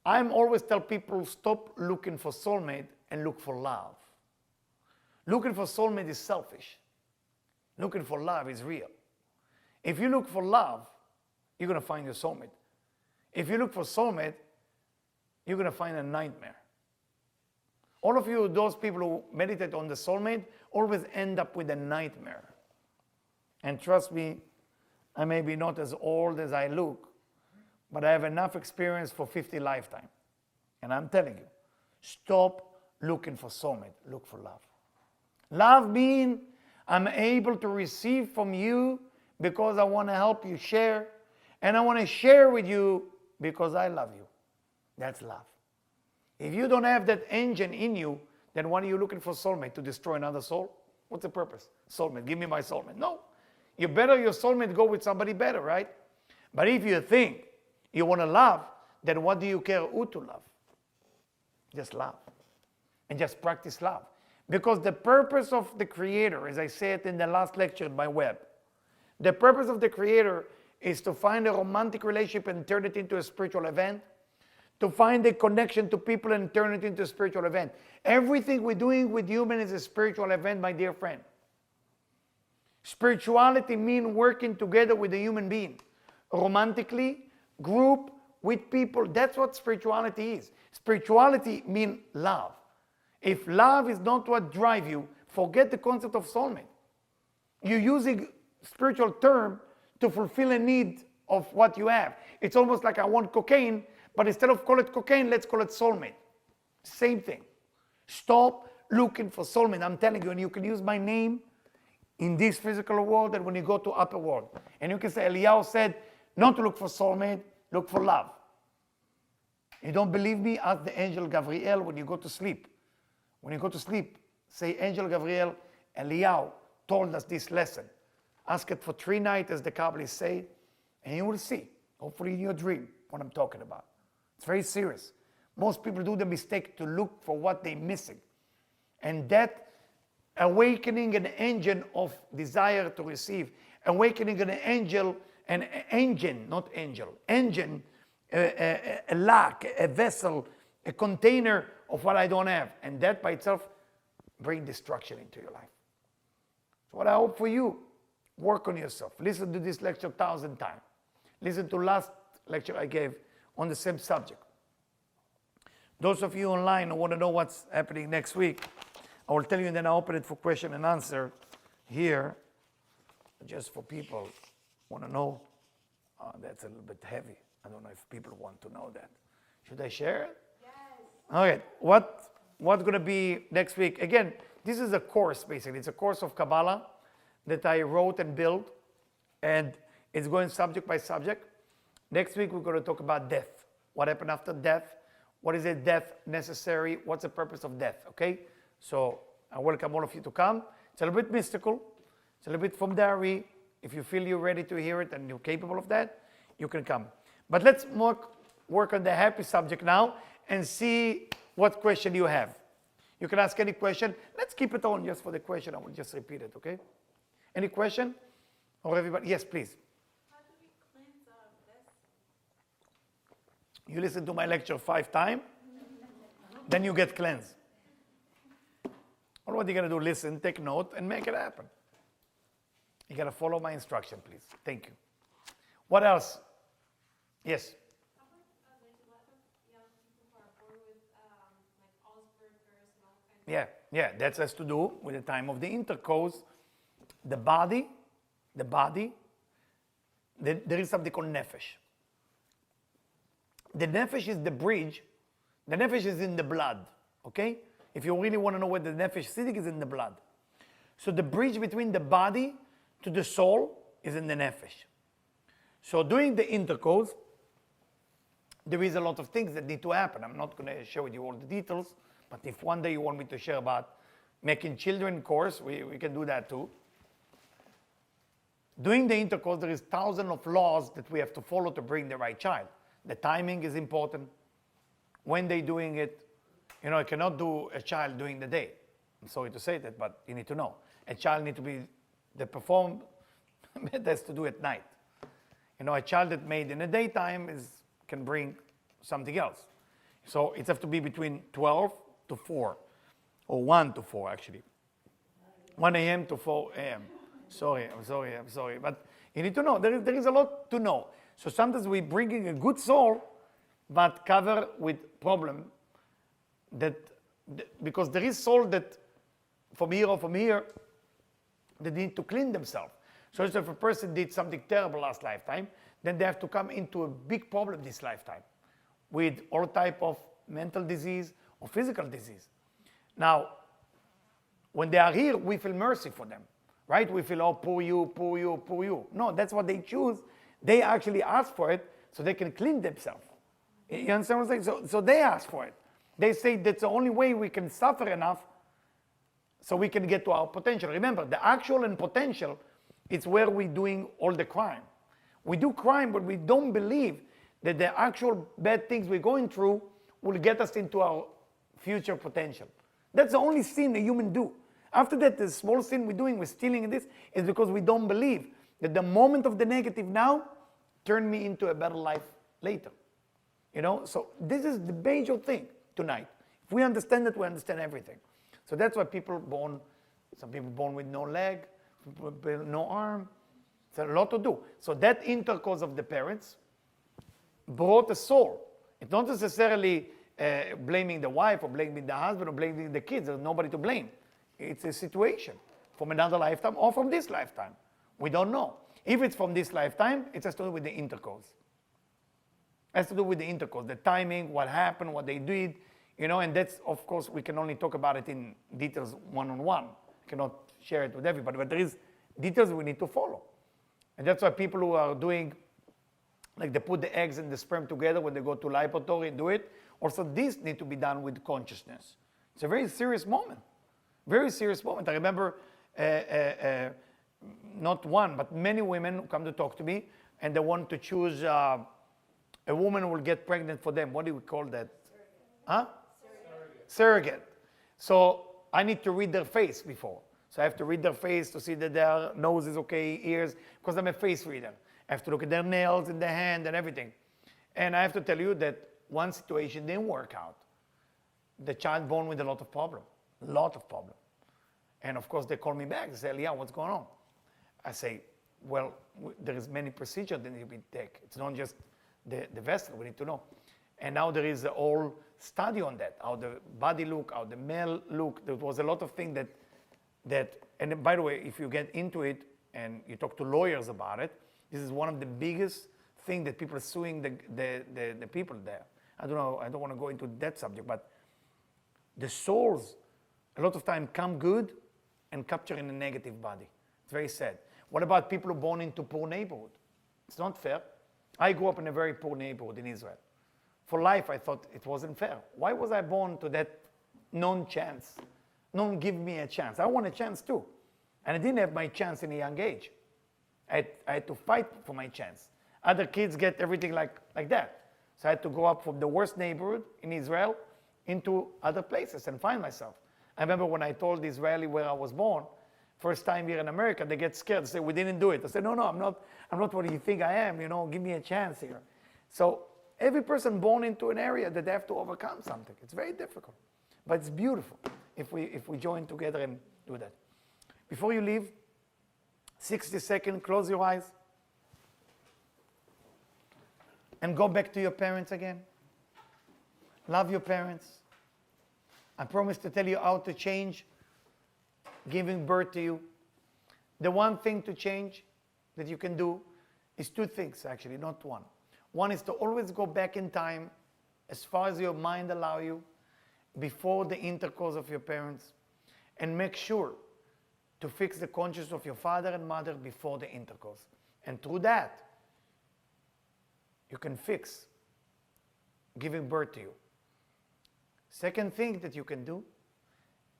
I'm always tell people, stop looking for soulmate and look for love. Looking for soulmate is selfish. Looking for love is real. If you look for love, you're going to find your soulmate. If you look for soulmate, you're going to find a nightmare. All of you, those people who meditate on the soulmate, always end up with a nightmare. And trust me, I may be not as old as I look, but I have enough experience for 50 lifetimes. And I'm telling you, stop looking for soulmate, look for love. Love means I'm able to receive from you because I want to help you share, and I want to share with you because I love you. That's love. If you don't have that engine in you, then what are you looking for soulmate? To destroy another soul? What's the purpose? Soulmate, give me my soulmate. No. You better your soulmate go with somebody better, right? But if you think you want to love, then what do you care who to love? Just love. And just practice love. Because the purpose of the Creator, as I said in the last lecture in my web, the purpose of the Creator is to find a romantic relationship and turn it into a spiritual event, to find a connection to people and turn it into a spiritual event. Everything we're doing with human is a spiritual event, my dear friend. Spirituality means working together with a human being. Romantically, group, with people, that's what spirituality is. Spirituality means love. If love is not what drives you, forget the concept of soulmate. You're using spiritual term to fulfill a need of what you have. It's almost like I want cocaine, but instead of call it cocaine, let's call it soulmate. Same thing. Stop looking for soulmate. I'm telling you, and you can use my name in this physical world and when you go to upper world. And you can say, Eliyahu said, not to look for soulmate, look for love. You don't believe me? Ask the angel Gabriel when you go to sleep. When you go to sleep, say, Angel Gabriel, Eliyahu told us this lesson. Ask it for 3 nights, as the Kabbalists say, and you will see, hopefully in your dream, what I'm talking about. It's very serious. Most people do the mistake to look for what they're missing. And that awakening an engine of desire to receive, awakening an angel, an engine, not angel, engine, a lack, a vessel, a container of what I don't have. And that by itself bring destruction into your life. So what I hope for you, work on yourself. Listen to this lecture 1,000 times. Listen to last lecture I gave on the same subject. Those of you online who want to know what's happening next week, I will tell you and then I'll open it for question and answer here, just for people who want to know. That's a little bit heavy. I don't know if people want to know that. Should I share it? Yes. Okay. What's going to be next week? Again, this is a course, basically. It's a course of Kabbalah that I wrote and built, and it's going subject by subject. Next week, we're going to talk about death. What happened after death? What is a death necessary? What's the purpose of death? Okay? So I welcome all of you to come. It's a little bit mystical. It's a little bit from diary. If you feel you're ready to hear it and you're capable of that, you can come. But let's work on the happy subject now and see what question you have. You can ask any question. Let's keep it on just for the question. I will just repeat it, okay? Any question? Or everybody? Yes, please. How do we cleanse out of this? You listen to my lecture 5 times, then you get cleansed. All what you're going to do, listen, take note, and make it happen. You got to follow my instruction, please. Thank you. What else? Yes? How about there's a lot of young people who are born with like Asperger's and all kinds of... Yeah, that has to do with the time of the intercourse. The body, there is something called nefesh. The nefesh is the bridge. The nefesh is in the blood, okay? If you really want to know where the nefesh sitting is in the blood. So the bridge between the body to the soul is in the nefesh. So during the intercourse, there is a lot of things that need to happen. I'm not going to show you all the details, but if one day you want me to share about making children course, we can do that too. During the intercourse, there is thousands of laws that we have to follow to bring the right child. The timing is important. When they're doing it, you know, I cannot do a child during the day. I'm sorry to say that, but you need to know. A child needs to be, the perform, that has to do at night. You know, a child that made in the daytime can bring something else. So it has to be between 12 to 4, or 1 to 4 actually. 1 a.m. to 4 a.m. I'm sorry. But you need to know, there is a lot to know. So sometimes we're bringing a good soul, but covered with problem because there is soul that from here, they need to clean themselves. So if a person did something terrible last lifetime, then they have to come into a big problem this lifetime with all type of mental disease or physical disease. Now, when they are here, we feel mercy for them, right? We feel, oh, poor you. No, that's what they choose. They actually ask for it so they can clean themselves. You understand what I'm saying? So they ask for it. They say that's the only way we can suffer enough so we can get to our potential. Remember, the actual and potential is where we're doing all the crime. We do crime, but we don't believe that the actual bad things we're going through will get us into our future potential. That's the only sin a human do. After that, the small sin we're doing, we're stealing in this, is because we don't believe that the moment of the negative now turn me into a better life later. You know, so this is the major thing tonight. If we understand that, we understand everything. So that's why some people born with no leg, no arm. It's a lot to do. So that intercourse of the parents brought a soul. It's not necessarily blaming the wife or blaming the husband or blaming the kids. There's nobody to blame. It's a situation from another lifetime or from this lifetime. We don't know. If it's from this lifetime, it has to do with the intercourse. It has to do with the intercourse, the timing, what happened, what they did, you know, and that's, of course, we can only talk about it in details one-on-one. I cannot share it with everybody, but there is details we need to follow. And that's why people who are doing, like they put the eggs and the sperm together when they go to laboratory and do it. Also, this need to be done with consciousness. It's a very serious moment. Very serious moment. I remember not one, but many women come to talk to me and they want to choose a woman who will get pregnant for them. What do we call that? Surrogate. Huh? Surrogate. So I need to read their face before. So I have to read their face to see that their nose is okay, ears, because I'm a face reader. I have to look at their nails and their hand and everything. And I have to tell you that one situation didn't work out. The child born with a lot of problem. And of course they call me back. They say, Eliyahu, what's going on? I say, well, there is many procedures that need to be taken. It's not just the vessel, we need to know. And now there is a whole study on that, how the body look, how the male look. There was a lot of things and by the way, if you get into it and you talk to lawyers about it, this is one of the biggest things that people are suing the people there. I don't know, I don't want to go into that subject, but the souls a lot of time come good and capture in a negative body. It's very sad. What about people who are born into poor neighborhood? It's not fair. I grew up in a very poor neighborhood in Israel. For life, I thought it wasn't fair. Why was I born to that non-chance? No one give me a chance. I want a chance too. And I didn't have my chance in a young age. I had to fight for my chance. Other kids get everything like that. So I had to go up from the worst neighborhood in Israel into other places and find myself. I remember when I told the Israeli where I was born, first time here in America, they get scared. They say, we didn't do it. I said, no, I'm not what you think I am. Give me a chance here. So every person born into an area that they have to overcome something. It's very difficult, but it's beautiful if we join together and do that. Before you leave, 60 seconds, close your eyes, and go back to your parents again. Love your parents. I promise to tell you how to change giving birth to you. The one thing to change that you can do is two things, actually, not one. One is to always go back in time as far as your mind allows you before the intercourse of your parents, and make sure to fix the conscience of your father and mother before the intercourse. And through that, you can fix giving birth to you. Second thing that you can do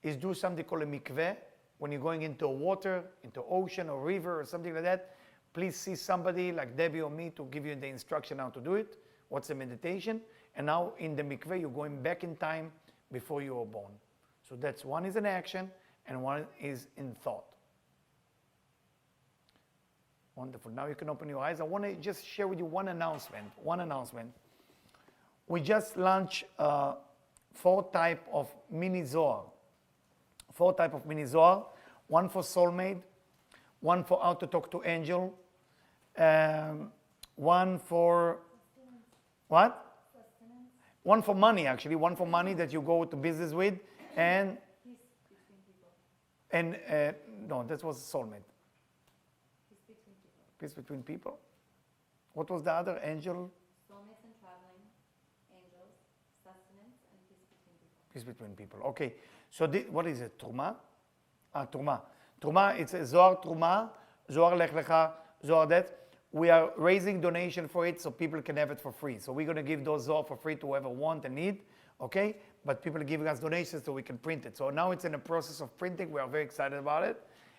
is do something called a mikveh. When you're going into water, into ocean or river or something like that, please see somebody like Debbie or me to give you the instruction how to do it. What's the meditation? And now in the mikveh, you're going back in time before you were born. So that's one is in action and one is in thought. Wonderful. Now you can open your eyes. I want to just share with you one announcement. We just launched 4 types of mini Zohar. 4 types of mini Zohar. One for soulmate, one for how to talk to angel, one for what? Sustenance. One for money, actually. One for money that you go to business with, and Peace between people. and no, that was soulmate. Peace between people. Peace between people. What was the other? Angel. Soulmates and traveling, angels, sustenance, and peace between people. Peace between people. Okay. So what is it? Truma? Truma. Truma, it's a Zohar Truma, Zohar Lech Lecha, Zohar that. We are raising donation for it so people can have it for free. So we're going to give those Zohar for free to whoever want and need, okay? But people are giving us donations so we can print it. So now it's in the process of printing. We are very excited about it.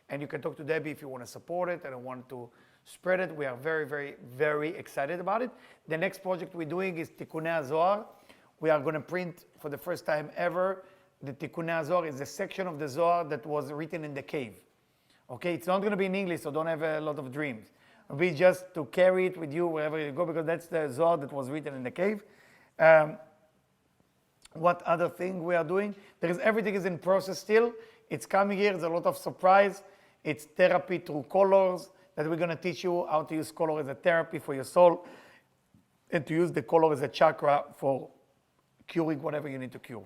And you can talk to Debbie if you want to support it and want to spread it. We are very, very, very excited about it. The next project we're doing is Tikkunei Zohar. We are going to print for the first time ever. The Tikkunei Zohar is a section of the Zohar that was written in the cave. Okay, it's not going to be in English, so don't have a lot of dreams. It'll be just to carry it with you wherever you go, because that's the Zohar that was written in the cave. What other thing we are doing? Everything is in process still. It's coming here. There's a lot of surprise. It's therapy through colors that we're going to teach you how to use color as a therapy for your soul and to use the color as a chakra for curing whatever you need to cure.